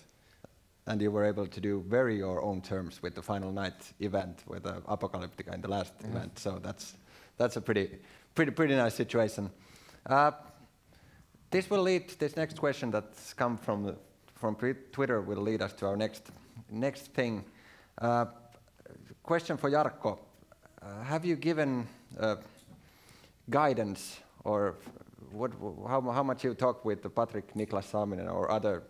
And you were able to do very your own terms with the final night event with the Apocalyptica in the last event. So that's a pretty nice situation. This will lead this next question that's come from Twitter will lead us to our next thing. Question for Jarkko. Have you given guidance or how much you talk with Patrick Niklas Salminen or other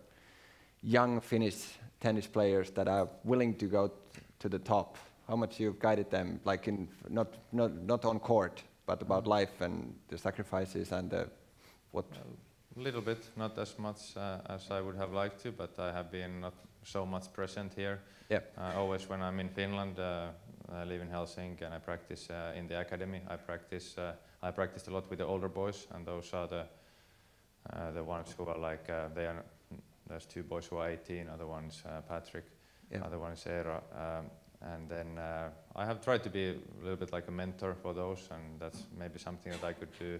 young Finnish tennis players that are willing to go to the top? How much you've guided them, like in not on court, but about life and the sacrifices and the what? A little bit, not as much as I would have liked to, but I have been not so much present here. Yeah. Always when I'm in Finland, I live in Helsinki and I practice in the academy. I practiced a lot with the older boys, and those are the ones who are like there's two boys who are 18. Other one is Patrick. Yeah. Other one is Eera. And then I have tried to be a little bit like a mentor for those, and that's maybe something that I could do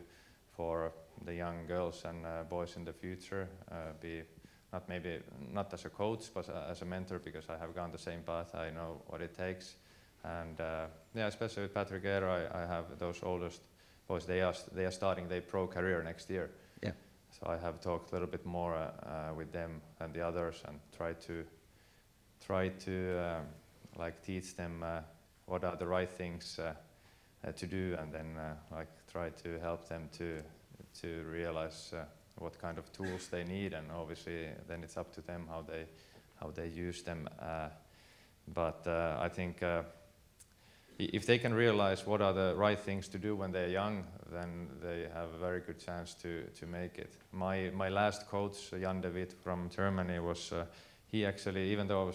for the young girls and boys in the future. Be not as a coach, but as a mentor, because I have gone the same path. I know what it takes, and yeah, especially with Patrick Eera, I have those oldest boys. They are starting their pro career next year. Yeah. So I have talked a little bit more with them than the others, and try to like teach them what are the right things to do, and then like try to help them to realize what kind of tools they need, and obviously then it's up to them how they use them. But I think if they can realize what are the right things to do when they're young, then they have a very good chance to make it. My last coach, Jan de Witt from Germany, was he actually, even though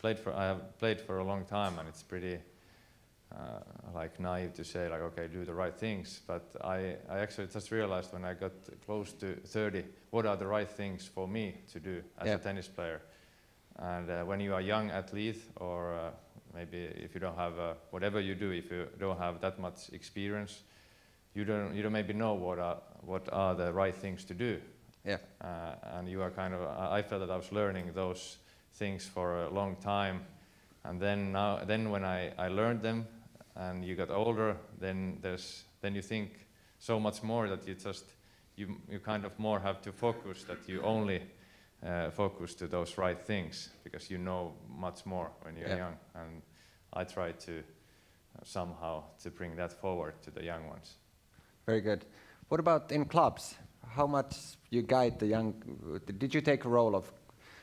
I have played for a long time, and it's pretty like naive to say like, okay, do the right things, but I actually just realized when I got close to 30 what are the right things for me to do as a tennis player. And when you are a young athlete, or maybe if you don't have whatever you do, if you don't have that much experience, you don't maybe know what are the right things to do. Yeah. And you are kind of, I felt that I was learning those things for a long time, and then when I learned them, and you got older, then you think so much more that you kind of more have to focus, that you only focus to those right things, because you know much more when you're young, and I try to somehow to bring that forward to the young ones. Very good. What about in clubs? How much you guide the young? Did you take a role of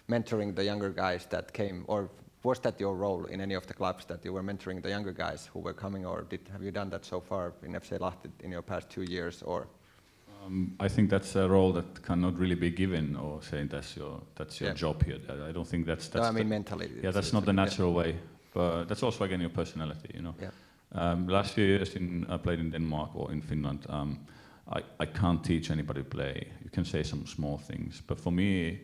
mentoring the younger guys that came, or was that your role in any of the clubs, that you were mentoring the younger guys who were coming, or have you done that so far in FC Lahti in your past 2 years? Or I think that's a role that cannot really be given, or saying that's your job here. I don't think that's. No, I mean mentally. Yeah, that's not the natural way, but that's also again your personality, you know. Yeah. Last few years I played in Denmark or in Finland. I can't teach anybody to play. You can say some small things, but for me,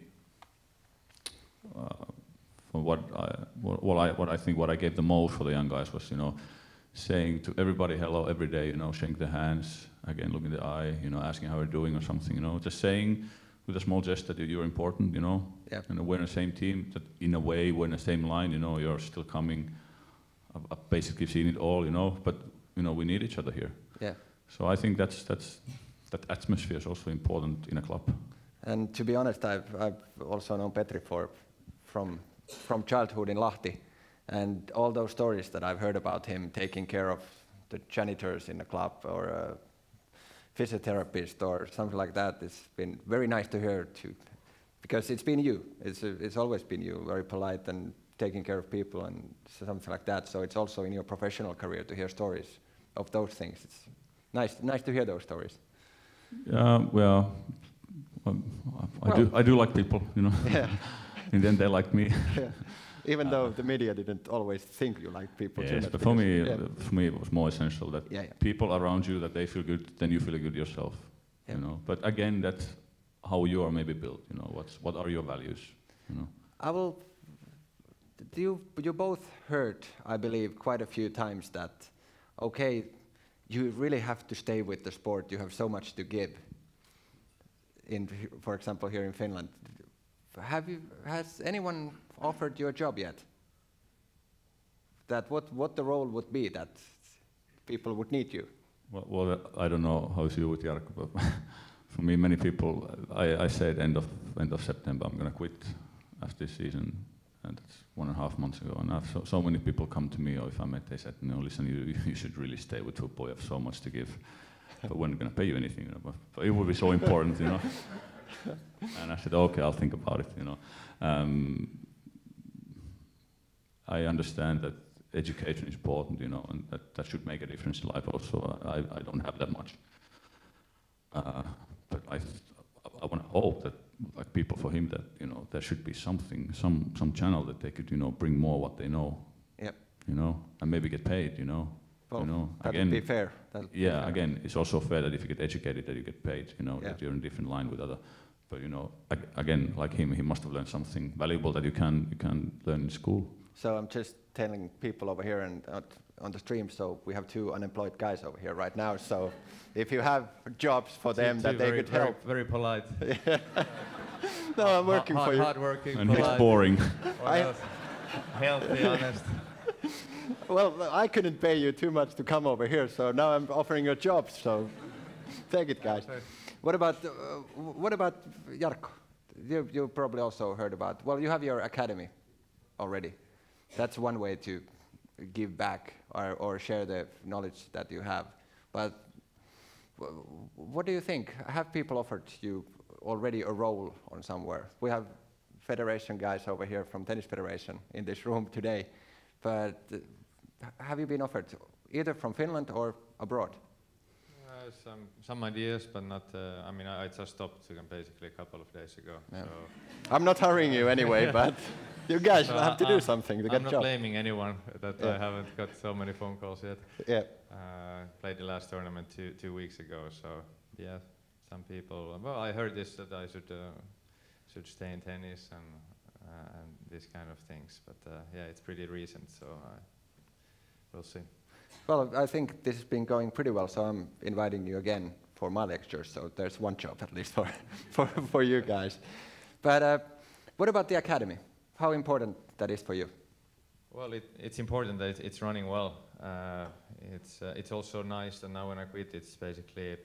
for what I think what I gave the most for the young guys was, you know, saying to everybody hello every day, you know, shaking the hands, again looking in the eye, you know, asking how you're doing or something, you know, just saying with a small gesture that you're important, you know, and we're in the same team, that in a way we're in the same line, you know, you're still coming. I've basically seen it all, you know, but you know, we need each other here. Yeah. So I think that atmosphere is also important in a club. And to be honest, I've also known Petri from childhood in Lahti, and all those stories that I've heard about him taking care of the janitors in the club, or a physiotherapist or something like that, it's been very nice to hear too, because it's been you. It's always been you, very polite and taking care of people and something like that. So it's also in your professional career to hear stories of those things. It's nice to hear those stories. Well, I do like people, you know. Yeah. And then they like me. Yeah. Even though the media didn't always think you like people too yes, much. but for me it was more essential that people around you, that they feel good, then you feel good yourself. You know. But again, that's how you are maybe built. You know, what are your values? You know. You both heard, I believe, quite a few times that, okay, you really have to stay with the sport. You have so much to give. For example, here in Finland, has anyone offered you a job yet? That what the role would be, that people would need you? Well, I don't know how it's you with Jarkko, but for me, many people, I said end of September I'm going to quit. after this season, and that's 1.5 months ago. And I've so many people come to me, or if I met, they said, "No, listen, you should really stay with football. You have so much to give, but we're not going to pay you anything. You know, but it would be so important, you know." And I said, "Okay, I'll think about it." You know, I understand that education is important, you know, and that should make a difference in life. Also, I don't have that much, but I want to hope that, like people for him, that, you know, there should be something, some channel that they could, you know, bring more what they know. Yep. You know, and maybe get paid. You know. Well, you know, that again, would be fair. Yeah. Again, it's also fair that if you get educated, that you get paid. You know, Yeah. that you're in a different line with other. But you know, again, like him, he must have learned something valuable that you can learn in school. So I'm just telling people over here and on the stream, so we have 2 unemployed guys over here right now. So if you have jobs for them that they could help. Very polite. No, I'm working for you. Hardworking, And polite. it's boring. Healthy, honest. Well, I couldn't pay you too much to come over here, so now I'm offering you jobs. So take it, guys. What about Jarkko? You probably also heard about. Well, you have your academy already. That's one way to give back or share the knowledge that you have. But what do you think? Have people offered you already a role on somewhere? We have federation guys over here from Tennis Federation in this room today. But have you been offered either from Finland or abroad? Some ideas, but not. I mean, I just stopped basically a couple of days ago. Yeah. So I'm not hurrying you anyway, but you guys will have to do something to get a job. I'm not blaming anyone that I haven't got so many phone calls yet. Yeah. Played the last tournament 2 weeks ago, so yeah, some people. Well, I heard this that I should stay in tennis and these kind of things, but yeah, it's pretty recent, so we'll see. Well, I think this has been going pretty well, so I'm inviting you again for my lectures, so there's one job at least for you guys. But what about the academy? How important that is for you? Well, it's important that it's running well. It's also nice that now when I quit, it's basically,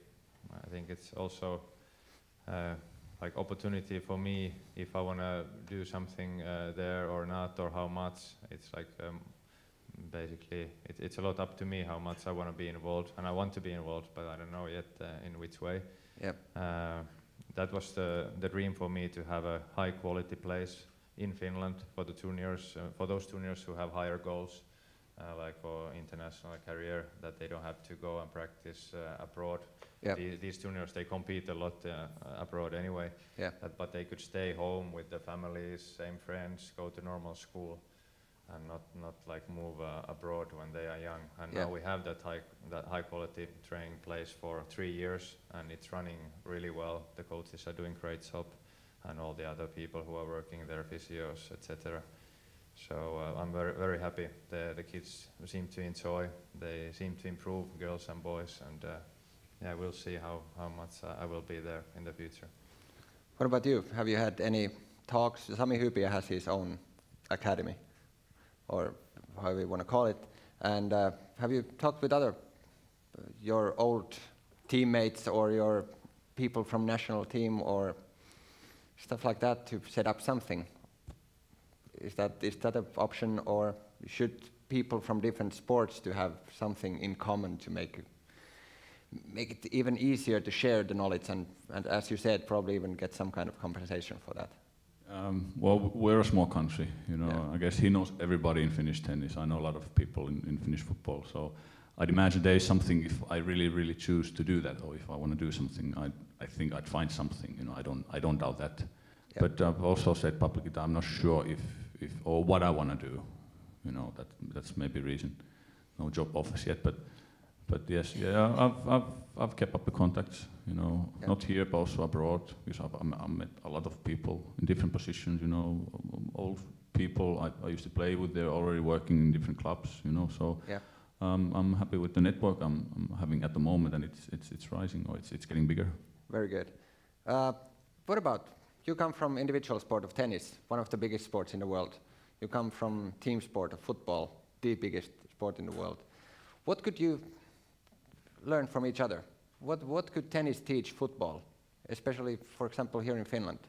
I think it's also like opportunity for me if I want to do something there or not, or how much. It's like basically it's a lot up to me how much I want to be involved, and I want to be involved, but I don't know yet in which way. Yep. That was the dream for me, to have a high quality place in Finland for the juniors, for those juniors who have higher goals, like for international career, that they don't have to go and practice abroad. Yep. These juniors, they compete a lot abroad anyway, yeah. But they could stay home with the families, same friends, go to normal school, and not like move abroad when they are young. And yeah. Now we have that high quality training place for 3 years, and it's running really well. The coaches are doing great job, and all the other people who are working there, physios, etc. So I'm very happy. The kids seem to enjoy. They seem to improve, girls and boys, and yeah, we'll see how much I will be there in the future. What about you? Have you had any talks? Sami Hyppiä has his own academy, or however you want to call it. And have you talked with your old teammates or your people from national team or stuff like that to set up something? Is that an option, or should people from different sports to have something in common to make it even easier to share the knowledge and as you said, probably even get some kind of compensation for that? Well, we're a small country, you know. Yeah. I guess he knows everybody in Finnish tennis. I know a lot of people in Finnish football, so I'd imagine there is something. If I really choose to do that, or if I want to do something, I think I'd find something. You know, I don't doubt that. Yeah. But I've also said publicly that I'm not sure if or what I want to do. You know, that's maybe a reason. No job offers yet, but yes, yeah, I've kept up the contacts, you know, yeah. Not here, but also abroad, because I've met a lot of people in different positions, you know, old people I used to play with, they're already working in different clubs, you know, so yeah. I'm happy with the network I'm having at the moment, and it's rising, or it's getting bigger. Very good. What about, you come from individual sport of tennis, one of the biggest sports in the world. You come from team sport of football, the biggest sport in the world. What could you learn from each other? What could tennis teach football, especially, for example, here in Finland?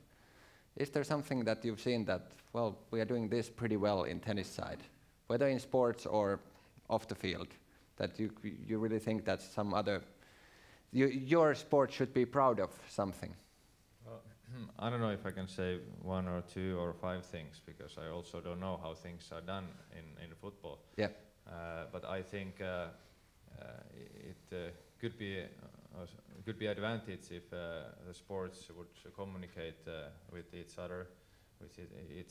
is there something that you've seen that, well, we are doing this pretty well in tennis side, whether in sports or off the field, that you really think that some other, your sport should be proud of something? Well, I don't know if I can say 1 or 2 or 5 things, because I also don't know how things are done in football. Yeah. But I think it could be advantage if the sports would communicate with each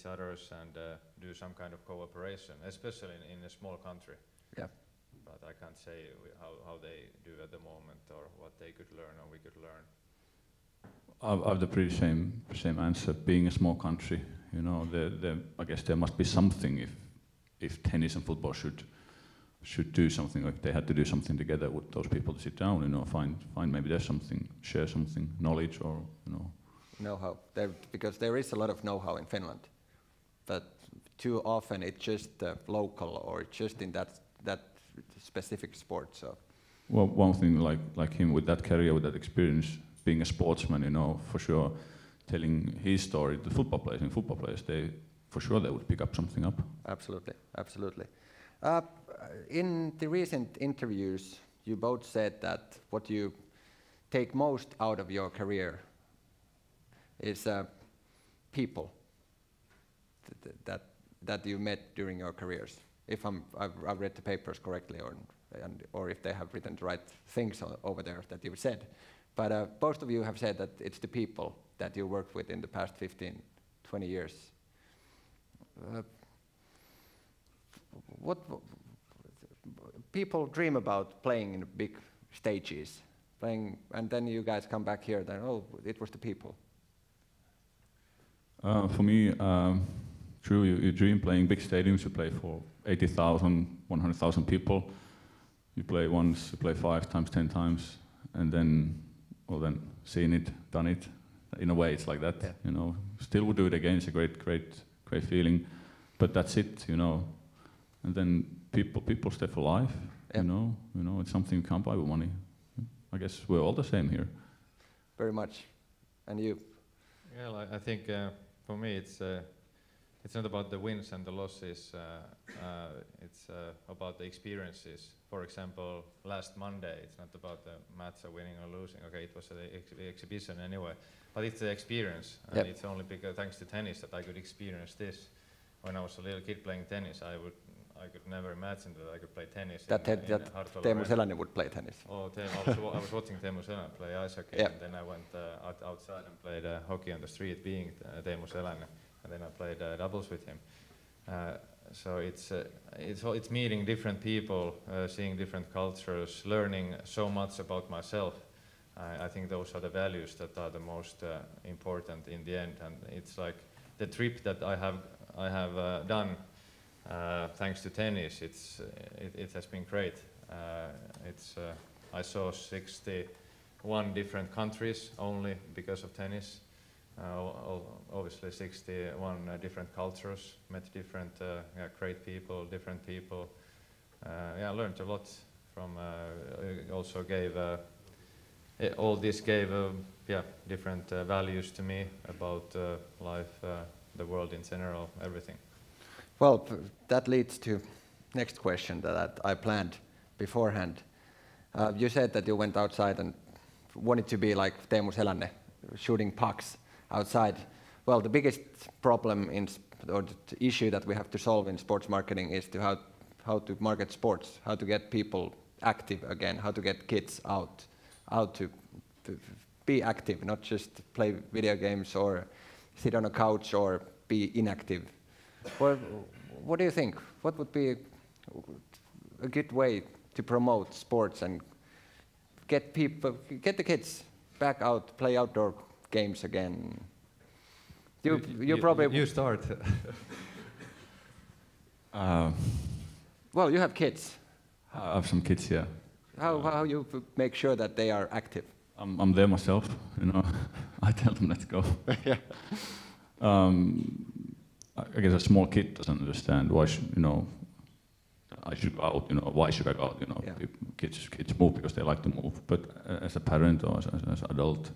others and do some kind of cooperation, especially in a small country. Yeah. But I can't say how they do at the moment or what they could learn or we could learn. I've the pretty same answer. Being a small country, you know, I guess there must be something if tennis and football should do something, like they had to do something together with those people to sit down, you know, find maybe there's something, share something, knowledge or, you know. Know-how, because there is a lot of know-how in Finland, but too often it's just local or just in that specific sport. So. Well, one thing like him with that career, with that experience, being a sportsman, you know, for sure, telling his story to football players, they would pick up something up. Absolutely, absolutely. In the recent interviews, you both said that what you take most out of your career is people that you met during your careers. If I've read the papers correctly, or if they have written the right things over there that you've said. But both of you have said that it's the people that you worked with in the past 15, 20 years. What people dream about playing in big stages, and then you guys come back here, then, oh, it was the people. For me, true, you dream playing big stadiums, you play for 80,000, 100,000 people. You play once, you play 5 times, 10 times, and then seen it, done it. In a way, it's like that, yeah. You know. Still would do it again, it's a great feeling, but that's it, you know. And then people stay for life, yeah. You know, it's something you can't buy with money. I guess we're all the same here. Very much. And you? Yeah, I think for me it's not about the wins and the losses. It's about the experiences. For example, last Monday, it's not about the match of winning or losing. Okay, it was an exhibition anyway, but it's the experience, and yep. It's only because thanks to tennis that I could experience this. When I was a little kid playing tennis, I could never imagine that I could play tennis. That Teemu Selänen would play tennis. Oh, I was watching Teemu Selänen play ice hockey, yep. And then I went outside and played hockey on the street, being Teemu Selänen, and then I played doubles with him. So it's meeting different people, seeing different cultures, learning so much about myself. I think those are the values that are the most important in the end, and it's like the trip that I have done. Thanks to tennis, it has been great. I saw 61 different countries only because of tennis. Obviously 61 different cultures, met different great people, different people. Learned a lot from. Also gave all this gave different values to me about life, the world in general, everything. Well, that leads to next question that I planned beforehand. You said that you went outside and wanted to be like Teemu Selänen, shooting pucks outside. Well, the biggest problem or the issue that we have to solve in sports marketing is to how to market sports, how to get people active again, how to get kids out to be active, not just play video games or sit on a couch or be inactive. Well, what do you think? What would be a good way to promote sports and get the kids back out, play outdoor games again? You start. Well, you have kids. I have some kids, yeah. How you make sure that they are active? I'm there myself, you know. I tell them let's go. Yeah. I guess a small kid doesn't understand why I should go out, you know, why should I go out, you know. Yeah. Kids move because they like to move, but as a parent or as an adult,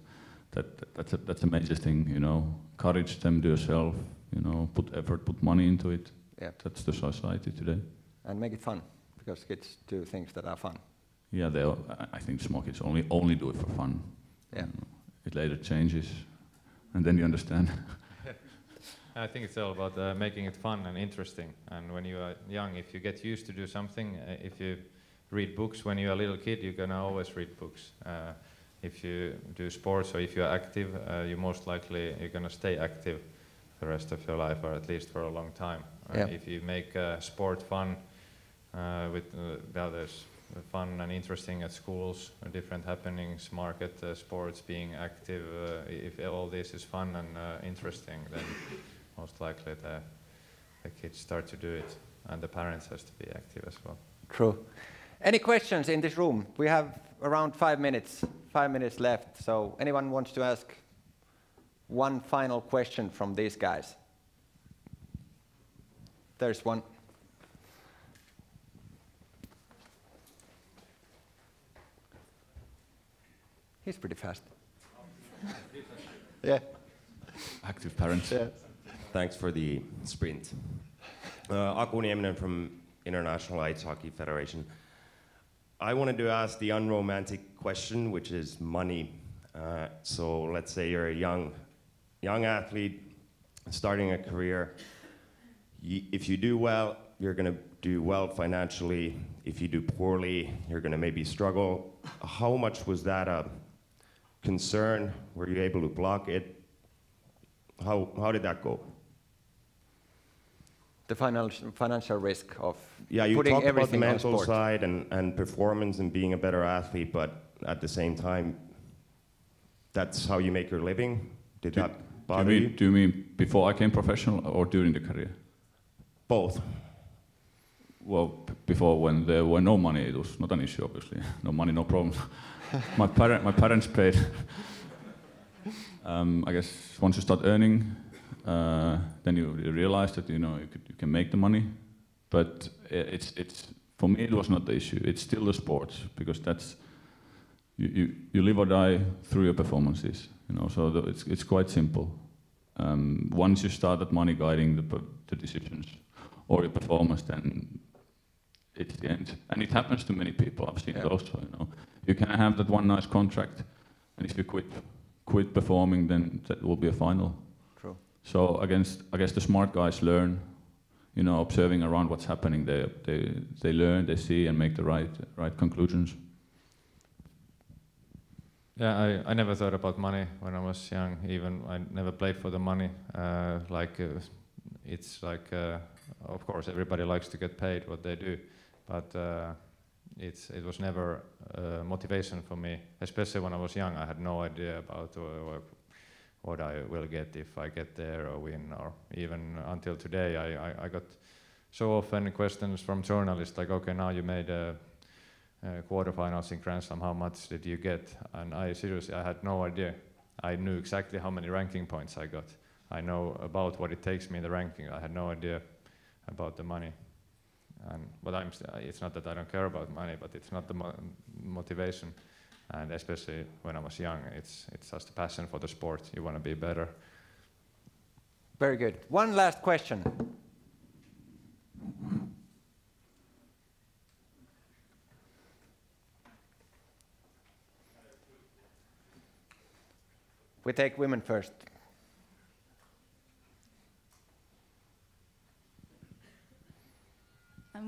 that's a major thing, you know. Encourage them to yourself, you know, put effort, put money into it. Yeah. That's the society today. And make it fun, because kids do things that are fun. Yeah, I think small kids only do it for fun. Yeah. It later changes, and then you understand. I think it's all about making it fun and interesting. And when you are young, if you get used to do something, if you read books when you're a little kid, you're gonna always read books. If you do sports or if you're active, you most likely you're gonna stay active the rest of your life, or at least for a long time. Yeah. If you make sport fun, with there's fun and interesting at schools, different happenings, market, sports, being active. If all this is fun and interesting, then most likely the kids start to do it, and the parents has to be active as well. True. Any questions in this room? We have around 5 minutes. 5 minutes left. So anyone wants to ask one final question from these guys? There's one. He's pretty fast. Yeah. Active parents. Yeah. Thanks for the sprint. Jarkko Nieminen from International Ice Hockey Federation. I wanted to ask the unromantic question, which is money. So let's say you're a young athlete starting a career. If you do well, you're going to do well financially. If you do poorly, you're going to maybe struggle. How much was that a concern? Were you able to block it? How did that go? The financial risk of you putting talked about the everything on mental sport. side and performance and being a better athlete, but at the same time, that's how you make your living? Did that bother you? Do you mean before I came professional or during the career? Both. Well, before, when there were no money, it was not an issue, obviously. No money, no problem. My parents paid. I guess once you start earning, then you realize that you can make the money. But it's for me it was not the issue. It's still the sports, because that's you live or die through your performances. So it's quite simple. Once you start that money guiding the decisions or your performance, then it's the end. And it happens to many people. I've seen it also. You can have that one nice contract, and if you quit performing, then that will be a final. True. So I guess the smart guys learn, observing around what's happening. They learn, they see, and make the right conclusions. Yeah, I never thought about money when I was young. Even I never played for the money. It's like, of course, everybody likes to get paid what they do, but it was never motivation for me. Especially when I was young, I had no idea about what I will get if I get there or win. Or even until today, I got so often questions from journalists like, "Okay, now you made quarterfinals in Grand Slam. How much did you get?" And I had no idea. I knew exactly how many ranking points I got. I know about what it takes me in the ranking. I had no idea about the money. But it's not that I don't care about money, but it's not the motivation. And especially when I was young, it's just a passion for the sport. You want to be better. Very good. One last question. We take women first.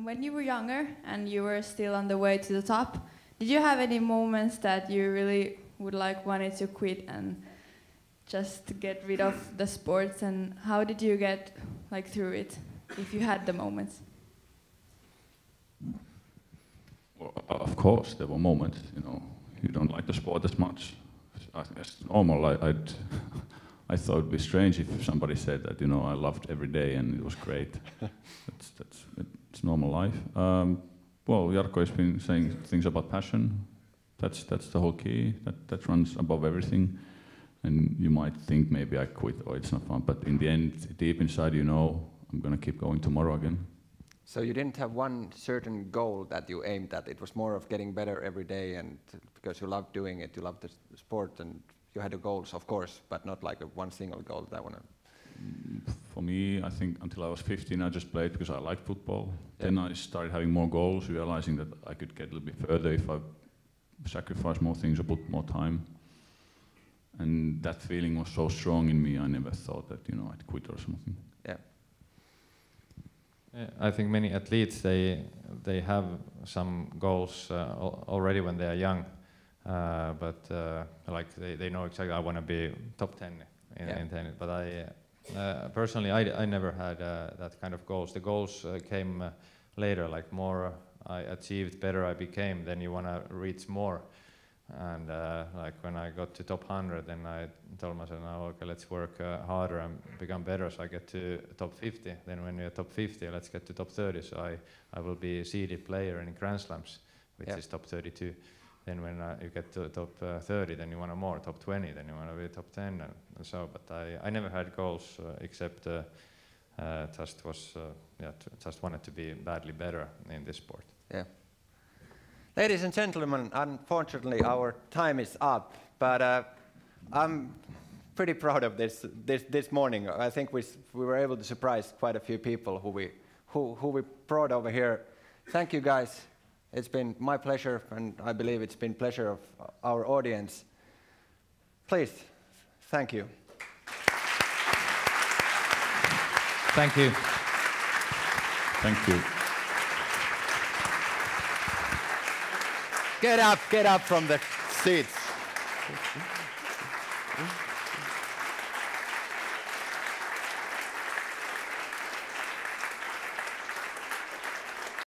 When you were younger and you were still on the way to the top, did you have any moments that you really wanted to quit and just get rid of the sports? And how did you get through it, if you had the moments? Well, of course, there were moments. You don't like the sport as much. I think that's normal. I thought it'd be strange if somebody said that. I loved every day and it was great. It's normal life. Well, Jarkko has been saying things about passion. That's the whole key. That runs above everything. And you might think maybe I quit or it's not fun, but in the end, deep inside, I'm going to keep going tomorrow again. So you didn't have one certain goal that you aimed at. It was more of getting better every day, and because you love doing it, you love the sport, and you had the goals, of course, but not like one single goal that one. For me, I think until I was 15, I just played because I liked football. Yeah. Then I started having more goals, realizing that I could get a little bit further if I sacrificed more things or put more time. And that feeling was so strong in me, I never thought that, you know, I'd quit or something. Yeah. I think many athletes, they have some goals already when they are young, but like they know exactly I want to be top 10 in tennis. But I personally I never had that kind of goals. The goals came later, like more I achieved, better I became. Then you want to reach more. And like when I got to top 100, then I told myself, now okay, let's work harder and become better so I get to top 50. Then when you're top 50, let's get to top 30. So I will be a seeded player in Grand Slams, which is top 32. Then when you get to top 30, then you want more, top 20, then you want to be top 10 and so. But I never had goals except just wanted to be badly better in this sport. Yeah. Ladies and gentlemen, unfortunately our time is up, but I'm pretty proud of this morning. I think we were able to surprise quite a few people who we brought over here. Thank you guys. It's been my pleasure, and I believe it's been pleasure of our audience. Please, thank you. Thank you. Thank you. Get up from the seats.